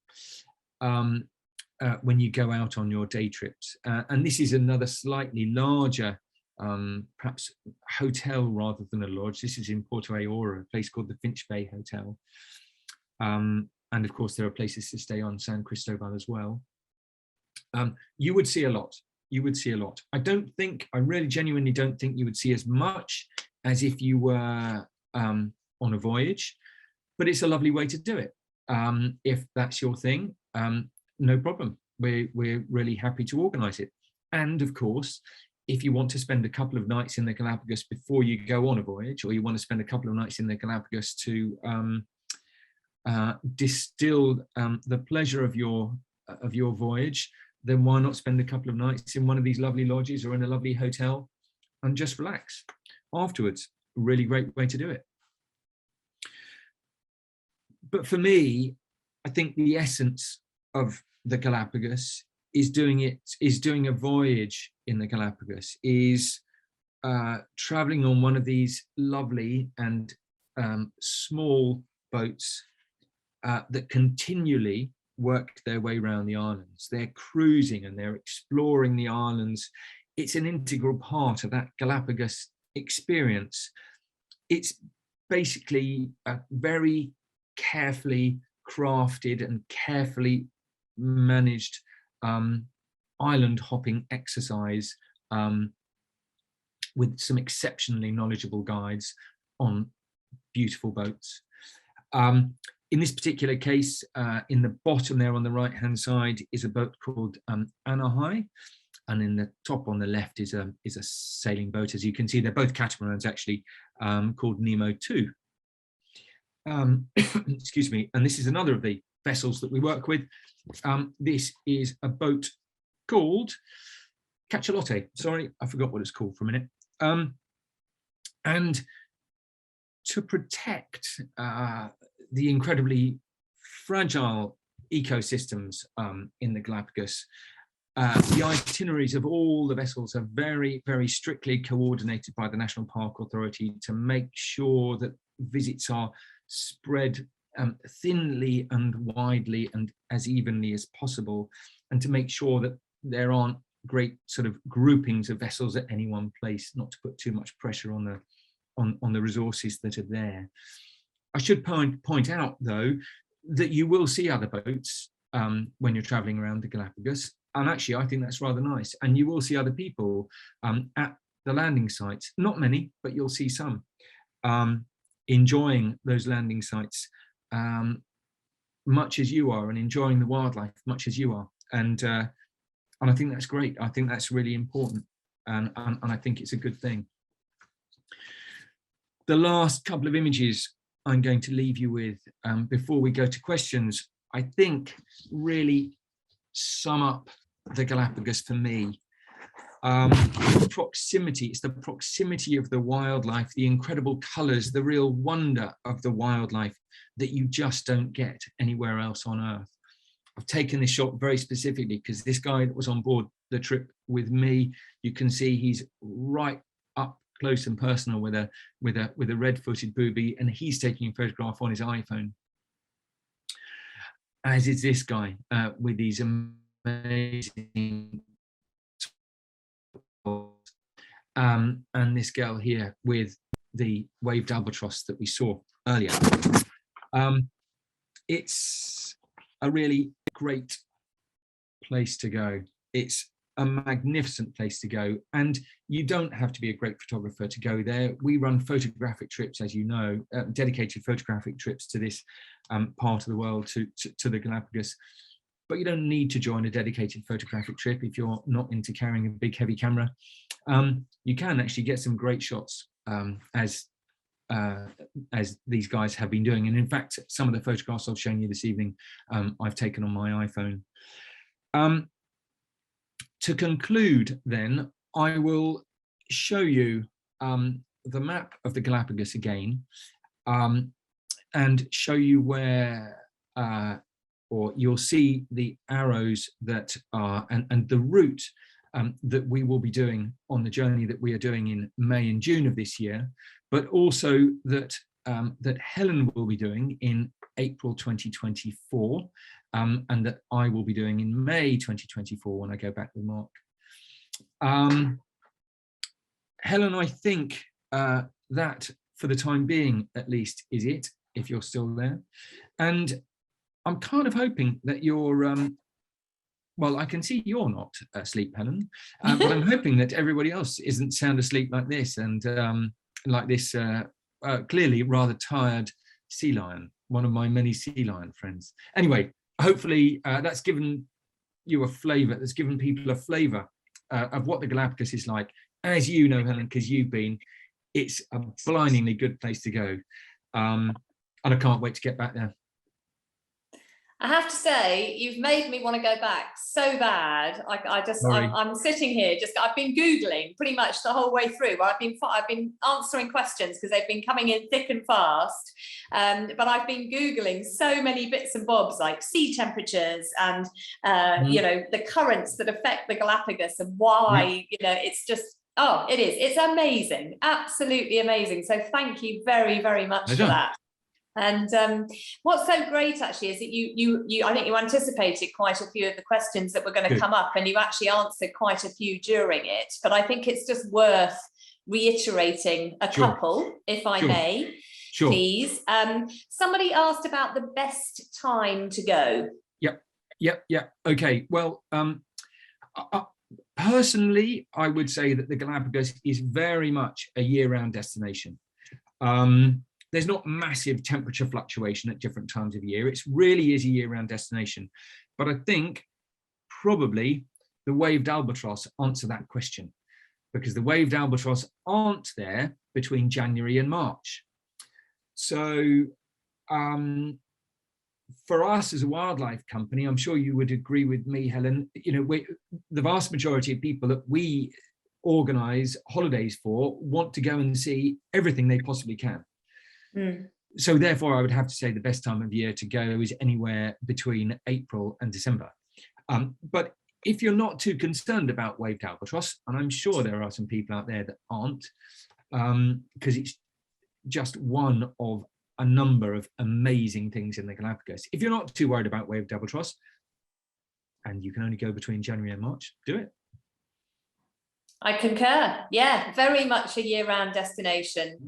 when you go out on your day trips. And this is another slightly larger, perhaps hotel rather than a lodge. This is in Porto Ayora, a place called the Finch Bay Hotel. And of course, there are places to stay on San Cristobal as well. You would see a lot. You would see a lot. I really genuinely don't think you would see as much as if you were on a voyage, but it's a lovely way to do it. If that's your thing, no problem. We're really happy to organize it. And of course, if you want to spend a couple of nights in the Galapagos before you go on a voyage, or you want to spend a couple of nights in the Galapagos to distill the pleasure of your voyage, then why not spend a couple of nights in one of these lovely lodges or in a lovely hotel and just relax afterwards? A really great way to do it. But for me, I think the essence of the Galapagos is doing a voyage in the Galapagos, is traveling on one of these lovely and small boats that continually work their way around the islands. They're cruising and they're exploring the islands. It's an integral part of that Galapagos experience. It's basically a very carefully crafted and carefully managed island hopping exercise with some exceptionally knowledgeable guides on beautiful boats. In this particular case, in the bottom there on the right hand side is a boat called Anahai, and in the top on the left is a sailing boat. As you can see, they're both catamarans actually, called Nemo 2. Excuse me, and this is another of the vessels that we work with. This is a boat called Cachalote. Sorry, I forgot what it's called for a minute. And to protect the incredibly fragile ecosystems in the Galapagos, the itineraries of all the vessels are very, very strictly coordinated by the National Park Authority to make sure that visits are spread thinly and widely and as evenly as possible, and to make sure that there aren't great sort of groupings of vessels at any one place, not to put too much pressure on the resources that are there. I should point out, though, that you will see other boats when you're traveling around the Galapagos. And actually, I think that's rather nice. And you will see other people at the landing sites. Not many, but you'll see some enjoying those landing sites much as you are, and enjoying the wildlife much as you are. And I think that's great. I think that's really important. And I think it's a good thing. The last couple of images I'm going to leave you with before we go to questions, I think really sum up the Galapagos for me. Proximity, it's the proximity of the wildlife, the incredible colours, the real wonder of the wildlife that you just don't get anywhere else on Earth. I've taken this shot very specifically because this guy that was on board the trip with me, you can see he's right up close and personal with a red-footed booby, and he's taking a photograph on his iPhone. As is this guy with these amazing and this girl here with the waved albatross that we saw earlier. It's a really great place to go. It's a magnificent place to go, and you don't have to be a great photographer to go there. We run photographic trips, as you know, dedicated photographic trips to this part of the world, to the Galapagos. But you don't need to join a dedicated photographic trip if you're not into carrying a big heavy camera. You can actually get some great shots as these guys have been doing. And in fact, some of the photographs I've shown you this evening, I've taken on my iPhone. To conclude then, I will show you the map of the Galapagos again, and show you where, or you'll see the arrows that are, and the route that we will be doing on the journey that we are doing in May and June of this year, but also that that Helen will be doing in April 2024, and that I will be doing in May 2024 when I go back with Mark. Helen, I think that for the time being, at least, is it, if you're still there. And I'm kind of hoping that you're, well, I can see you're not asleep, Helen, but I'm hoping that everybody else isn't sound asleep like this, and like this clearly rather tired sea lion, one of my many sea lion friends. Anyway, hopefully that's given you a flavour, that's given people a flavour of what the Galapagos is like. As you know, Helen, because you've been, it's a blindingly good place to go. And I can't wait to get back there. I have to say, you've made me want to go back so bad. I'm sitting here, I've been Googling pretty much the whole way through. I've been answering questions because they've been coming in thick and fast. But I've been Googling so many bits and bobs, like sea temperatures and, you know, the currents that affect the Galapagos and why, you know, it's just, oh, it is. It's amazing. Absolutely amazing. So thank you very, very much for that. And what's so great actually is that you I think you anticipated quite a few of the questions that were going to come up, and you actually answered quite a few during it. But I think it's just worth reiterating a couple, if I may, please. Somebody asked about the best time to go. Yep. Okay. Well, personally, I would say that the Galapagos is very much a year-round destination. There's not massive temperature fluctuation at different times of year. It really is a year-round destination. But I think probably the waved albatross answer that question, because the waved albatross aren't there between January and March. So for us as a wildlife company, I'm sure you would agree with me, Helen, you know, the vast majority of people that we organise holidays for want to go and see everything they possibly can. So therefore, I would have to say the best time of year to go is anywhere between April and December. But if you're not too concerned about waved albatross, and I'm sure there are some people out there that aren't, because it's just one of a number of amazing things in the Galapagos. If you're not too worried about waved albatross, and you can only go between January and March, do it. I concur. Yeah, very much a year-round destination.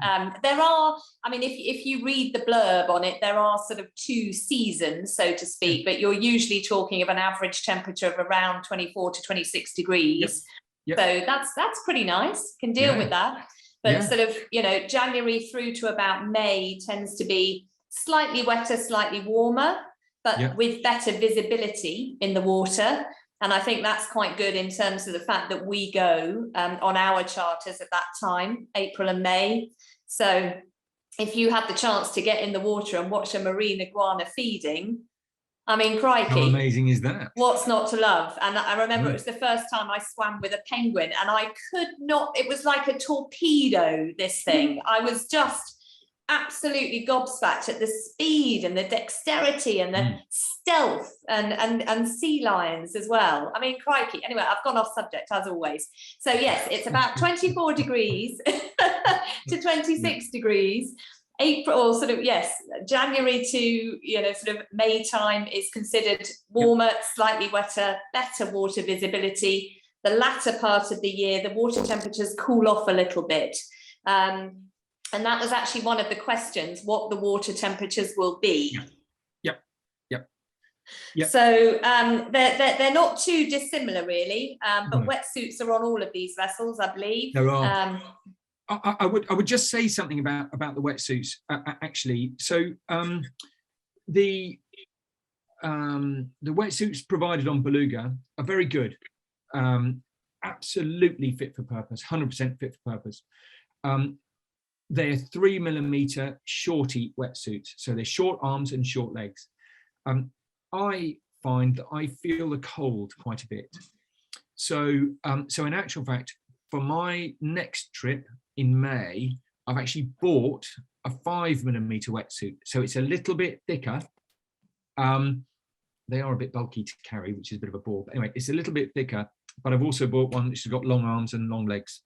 There are, I mean, if you read the blurb on it, there are sort of two seasons, so to speak, but you're usually talking of an average temperature of around 24 to 26 degrees. Yep. So that's pretty nice. Can deal with that. But sort of, you know, January through to about May tends to be slightly wetter, slightly warmer, but with better visibility in the water. And I think that's quite good in terms of the fact that we go on our charters at that time, April and May. So if you had the chance to get in the water and watch a marine iguana feeding, I mean, crikey. How amazing is that? What's not to love? And I remember it was the first time I swam with a penguin, and I could not, it was like a torpedo, this thing. I was just absolutely gobsmacked at the speed and the dexterity and the stealth and sea lions as well. I mean, crikey. Anyway, I've gone off subject as always. So yes, it's about 24 degrees to 26 degrees. April, or sort of, yes, January to, you know, sort of May time is considered warmer, slightly wetter, better water visibility. The latter part of the year, the water temperatures cool off a little bit. And that was actually one of the questions, what the water temperatures will be. Yep. So they're not too dissimilar, really, but wetsuits are on all of these vessels, I believe. There are. I would just say something about the wetsuits, actually. So the wetsuits provided on Beluga are very good, absolutely fit for purpose, 100% fit for purpose. They're 3mm shorty wetsuits, so they're short arms and short legs. I find that I feel the cold quite a bit. So in actual fact, for my next trip in May, I've actually bought a 5mm wetsuit, so it's a little bit thicker. They are a bit bulky to carry, which is a bit of a bore. But anyway, it's a little bit thicker, but I've also bought one which has got long arms and long legs.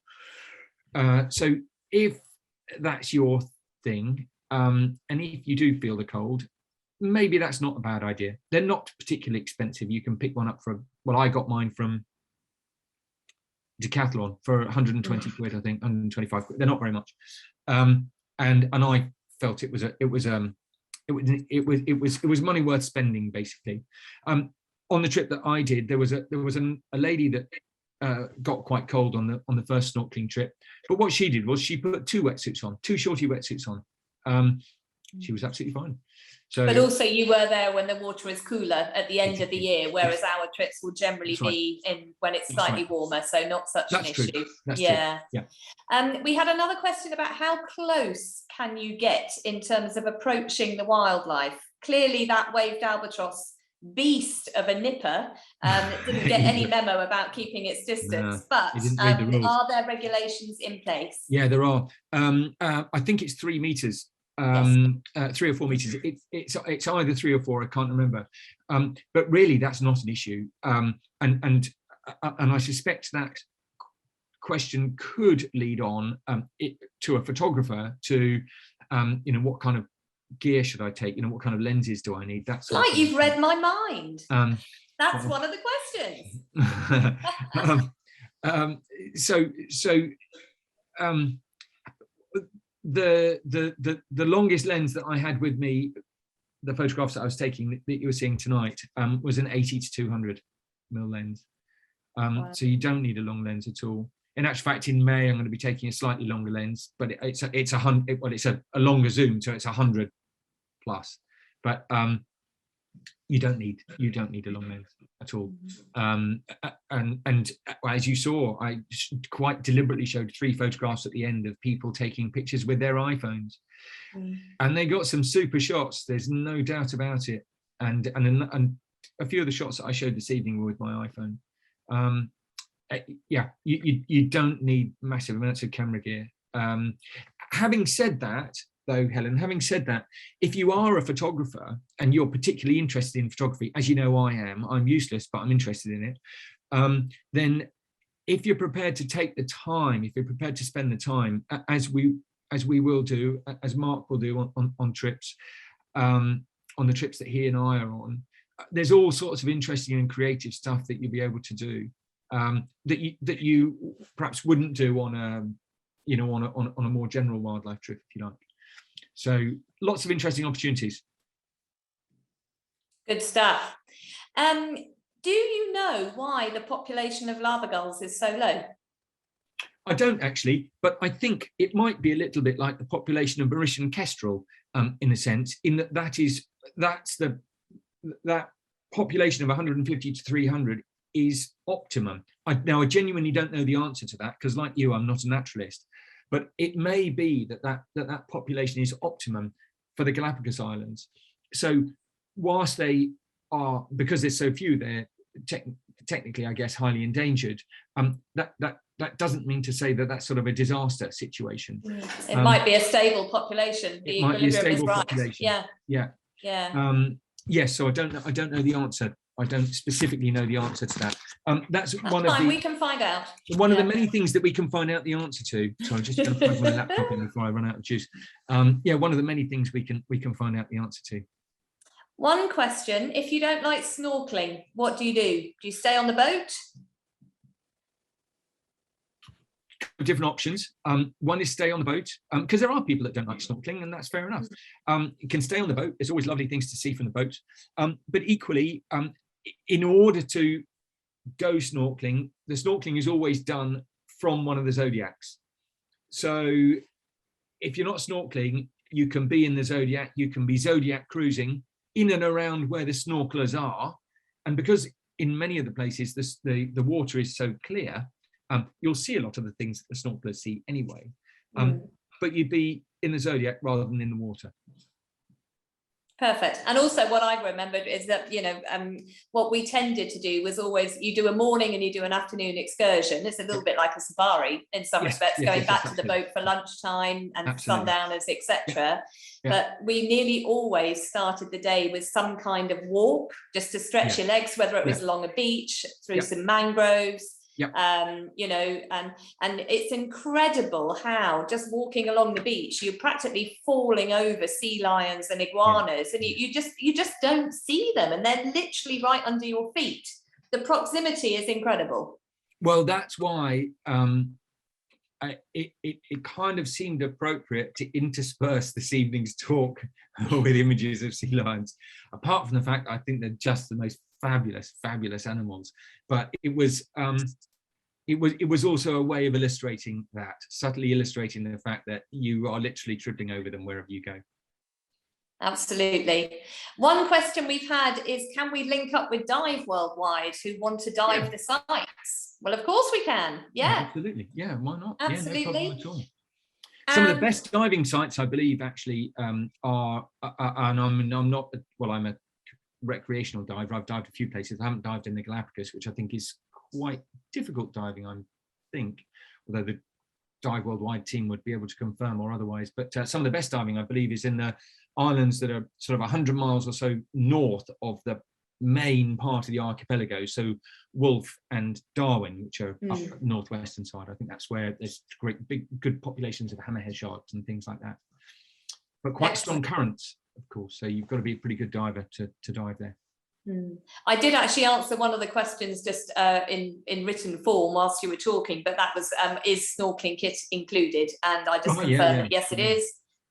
So if that's your thing, and if you do feel the cold, maybe that's not a bad idea. They're not particularly expensive. You can pick one up for, well, I got mine from Decathlon for 120 quid, I think, 125 quid. They're not very much, and I felt it was money worth spending, basically. On the trip that I did, there was a lady that got quite cold on the first snorkeling trip, but what she did was she put two shorty wetsuits on. She was absolutely fine. So, but also you were there when the water is cooler at the end of the year, whereas our trips will generally be in when it's slightly warmer, so not such an issue. That's true. Yeah. We had another question about how close can you get in terms of approaching the wildlife. Clearly that waved albatross beast of a nipper didn't get any memo about keeping its distance, but are there regulations in place? Yeah, there are. I think it's 3 meters. 3 or 4 meters. It's either 3 or 4. I can't remember. But really, that's not an issue. And I suspect that question could lead on to a photographer to, what kind of gear should I take? What kind of lenses do I need? That's like you've read my mind. That's one of the questions. The longest lens that I had with me, the photographs that I was taking that you were seeing tonight, was an 80 to 200 mm lens. Wow. So you don't need a long lens at all. In actual fact, in May I'm going to be taking a slightly longer lens, but it's a longer zoom, so it's 100 plus. But you don't need a long lens at all. And as you saw, I quite deliberately showed 3 photographs at the end of people taking pictures with their iPhones, and they got some super shots. There's no doubt about it. And a few of the shots that I showed this evening were with my iPhone. You don't need massive amounts of camera gear. Having said that, though, Helen, if you are a photographer and you're particularly interested in photography, as you know I am, I'm useless, but I'm interested in it, then if you're prepared to take the time, if you're prepared to spend the time, as we will do, as Mark will do on trips, on the trips that he and I are on, there's all sorts of interesting and creative stuff that you'll be able to do. that you perhaps wouldn't do on a on a more general wildlife trip, if you like. So lots of interesting opportunities. Good stuff. Do you know why the population of lava gulls is so low? I don't actually, but I think it might be a little bit like the population of Mauritian kestrel, in a sense, in that that population of 150 to 300 is optimum. Now, I genuinely don't know the answer to that, because like you, I'm not a naturalist, but it may be that population is optimum for the Galapagos Islands. So whilst they are, because there's so few, they're technically, I guess, highly endangered. That doesn't mean to say that that's sort of a disaster situation. It might be a stable population. The equilibrium is right. Population. Yes. So I don't know the answer. I don't specifically know the answer to that. That's one of the. We can find out. One of the many things that we can find out the answer to. So I'm just going to plug my laptop in before I run out of juice. One of the many things we can find out the answer to. One question: if you don't like snorkeling, what do you do? Do you stay on the boat? Different options. One is stay on the boat, because there are people that don't like snorkeling, and that's fair enough. You can stay on the boat. There's always lovely things to see from the boat. But equally, in order to go snorkeling, the snorkeling is always done from one of the zodiacs. So if you're not snorkeling, you can be in the zodiac, you can be zodiac cruising in and around where the snorkelers are. And because in many of the places the water is so clear, you'll see a lot of the things that the snorkelers see anyway. But you'd be in the zodiac rather than in the water. Perfect. And also what I remembered is that, what we tended to do was always, you do a morning and you do an afternoon excursion. It's a little bit like a safari in some respects, going back to the boat for lunchtime and sundowners, etc. But we nearly always started the day with some kind of walk, just to stretch your legs, whether it was along a beach, through some mangroves. And it's incredible how just walking along the beach, you're practically falling over sea lions and iguanas, and you just don't see them, and they're literally right under your feet. The proximity is incredible. Well, that's why it kind of seemed appropriate to intersperse this evening's talk with images of sea lions, apart from the fact I think they're just the most fabulous animals. But it was also a way of illustrating that, subtly illustrating the fact that you are literally tripping over them wherever you go. Absolutely. One question we've had is, can we link up with Dive Worldwide who want to dive the sites? Well, of course we can. Yeah. Absolutely. Yeah, why not? Absolutely. Yeah, no problem at all. Some of the best diving sites, I believe, actually are, and I'm not, well, I'm a recreational diver. I've dived a few places. I haven't dived in the Galapagos, which I think is quite difficult diving, I think, although the Dive Worldwide team would be able to confirm or otherwise. But some of the best diving, I believe, is in the islands that are sort of 100 miles or so north of the main part of the archipelago. So Wolf and Darwin, which are up the northwestern side. I think that's where there's good populations of hammerhead sharks and things like that. But quite strong currents, of course. So you've got to be a pretty good diver to dive there. I did actually answer one of the questions just in written form whilst you were talking, but that was, is snorkeling kit included? And I just confirmed that yes, it is.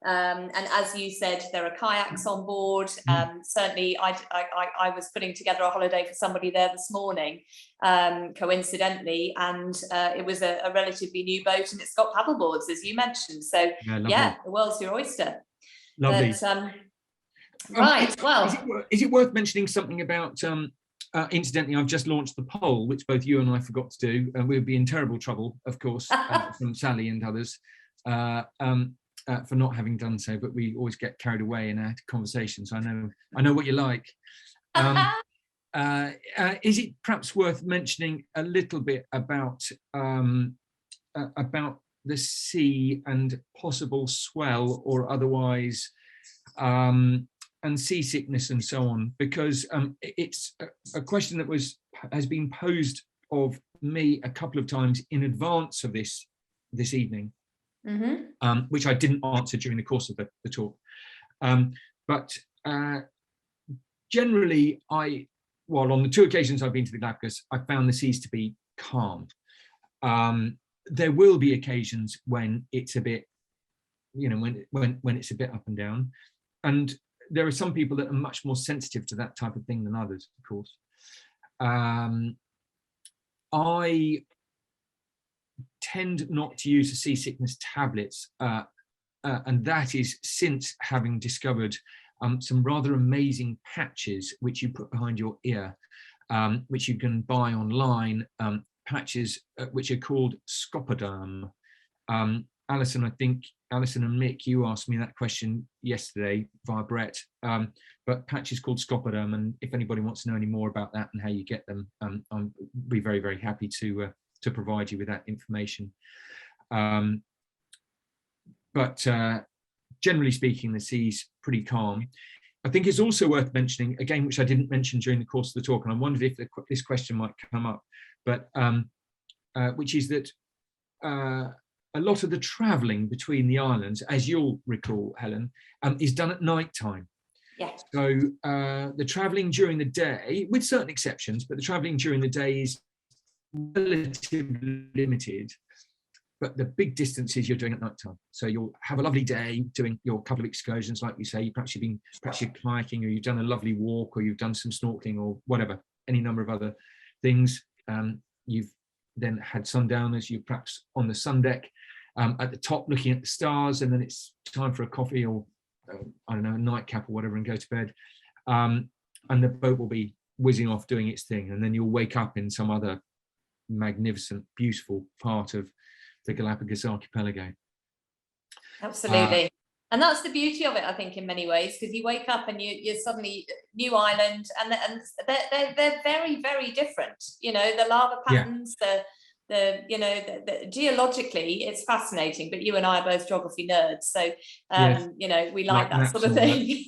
And as you said, there are kayaks on board. Certainly, I was putting together a holiday for somebody there this morning, coincidentally, and it was a relatively new boat, and it's got paddleboards, as you mentioned. So the world's your oyster. Lovely. But, right, well, is it worth mentioning something about incidentally, I've just launched the poll, which both you and I forgot to do, and we'd be in terrible trouble, of course, from Sally and others, for not having done so, but we always get carried away in our conversations. I know what you like. Is it perhaps worth mentioning a little bit about the sea and possible swell or otherwise, and seasickness and so on, because it's a question that has been posed of me a couple of times in advance of this evening, which I didn't answer during the course of the talk. But generally, on the two occasions I've been to the Galapagos, I found the seas to be calm. There will be occasions when it's a bit, when it's a bit up and down, and there are some people that are much more sensitive to that type of thing than others, of course. I tend not to use the seasickness tablets, and that is since having discovered some rather amazing patches which you put behind your ear, which you can buy online, patches which are called scopoderm. Alison, I think Alison and Mick, you asked me that question yesterday via Brett, but patches called scopoderm, and if anybody wants to know any more about that and how you get them, I'll be very, very happy to provide you with that information. But generally speaking, the sea's pretty calm. I think it's also worth mentioning, again, which I didn't mention during the course of the talk, and I wondered if this question might come up, but which is that a lot of the travelling between the islands, as you'll recall, Helen, is done at night time. Yeah. So the travelling during the day, with certain exceptions, but the travelling during the day is relatively limited. But the big distances you're doing at night time. So you'll have a lovely day doing your couple of excursions, like you say. Perhaps you're kayaking, or you've done a lovely walk, or you've done some snorkeling, or whatever, any number of other things. You've then had sundowners. You're perhaps on the sun deck at the top looking at the stars, and then it's time for a coffee or I don't know, a nightcap or whatever, and go to bed. And the boat will be whizzing off doing its thing, and then you'll wake up in some other magnificent, beautiful part of the Galapagos archipelago. Absolutely. And that's the beauty of it, I think, in many ways, because you wake up and you're suddenly new island, and they're very, very different. You know, the lava patterns, the geologically, it's fascinating. But you and I are both geography nerds, so you know, we like that sort of thing.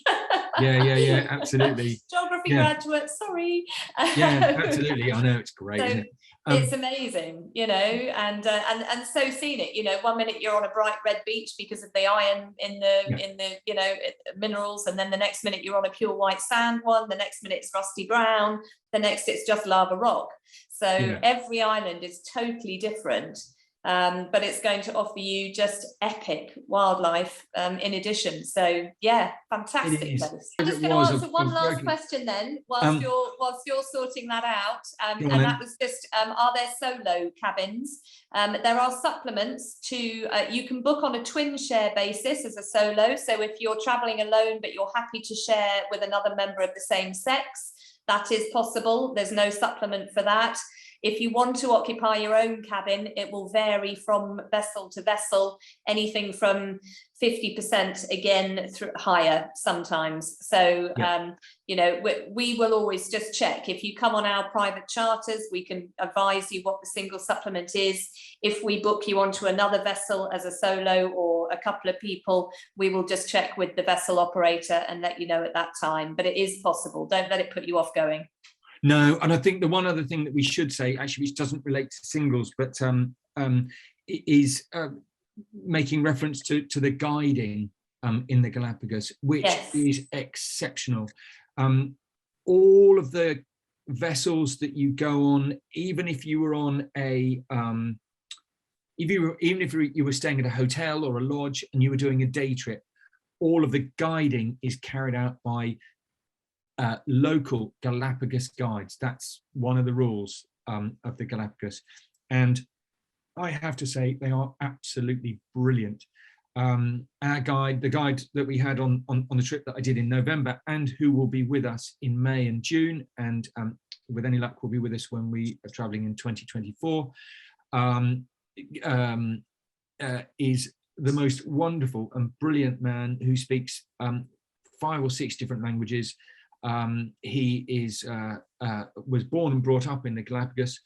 Yeah, absolutely. Geography graduates, sorry. Yeah, absolutely. I know, it's great, so, isn't it? It's amazing, you know, and so scenic. You know, one minute you're on a bright red beach because of the iron in the you know, minerals, and then the next minute you're on a pure white sand one. The next minute it's rusty brown. The next it's just lava rock. So every island is totally different. But it's going to offer you just epic wildlife in addition. So yeah, fantastic place. I'm just going to answer one last question then, whilst you're sorting that out. And that was just, are there solo cabins? There are supplements to, you can book on a twin share basis as a solo. So if you're traveling alone, but you're happy to share with another member of the same sex, that is possible. There's no supplement for that. If you want to occupy your own cabin, it will vary from vessel to vessel, anything from 50% again higher sometimes. So, you know, we will always just check. If you come on our private charters, we can advise you what the single supplement is. If we book you onto another vessel as a solo or a couple of people, we will just check with the vessel operator and let you know at that time. But it is possible. Don't let it put you off going. No, and I think the one other thing that we should say, actually, which doesn't relate to singles, but is making reference to the guiding in the Galapagos, which is exceptional. All of the vessels that you go on, even if you were on a, even if you were staying at a hotel or a lodge and you were doing a day trip, all of the guiding is carried out by local Galapagos guides. That's one of the rules of the Galapagos, and I have to say they are absolutely brilliant. Our guide, the guide that we had on the trip that I did in November, and who will be with us in May and June, and with any luck will be with us when we are traveling in 2024, is the most wonderful and brilliant man who speaks 5 or 6 different languages. He is was born and brought up in the Galapagos,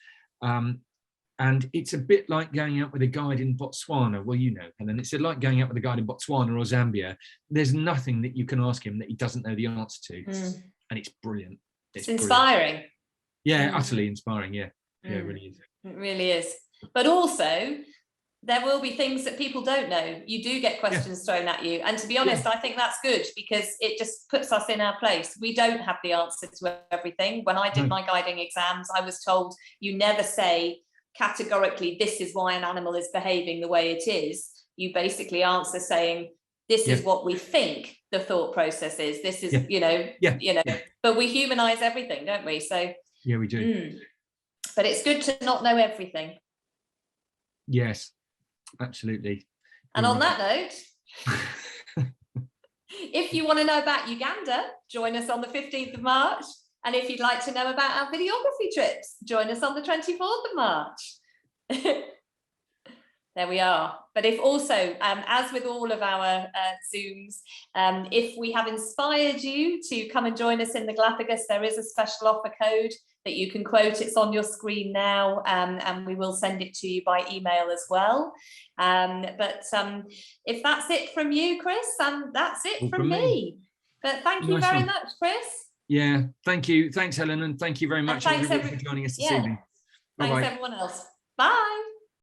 and it's a bit like going out with a guide in Botswana. Well, you know, Helen, it's like going out with a guide in Botswana or Zambia. There's nothing that you can ask him that he doesn't know the answer to, and it's brilliant. It's inspiring. Yeah, utterly inspiring. Yeah, it really is. It really is. But also, there will be things that people don't know. You do get questions thrown at you. And to be honest, I think that's good, because it just puts us in our place. We don't have the answer to everything. When I did my guiding exams, I was told you never say, categorically, this is why an animal is behaving the way it is. You basically answer saying, this is what we think the thought process is. This is, but we humanize everything, don't we? So yeah, we do. But it's good to not know everything. Yes, absolutely. And on that note, if you want to know about Uganda, join us on the 15th of March. And if you'd like to know about our videography trips, join us on the 24th of March. There we are. But if also, as with all of our Zooms, if we have inspired you to come and join us in the Galapagos, there is a special offer code that you can quote. It's on your screen now, and we will send it to you by email as well. But if that's it from you, Chris, that's it from me. But thank you very much, Chris. Yeah, thank you. Thanks, Helen, and thank you very much everybody for joining us this evening. Bye-bye. Thanks everyone else. Bye.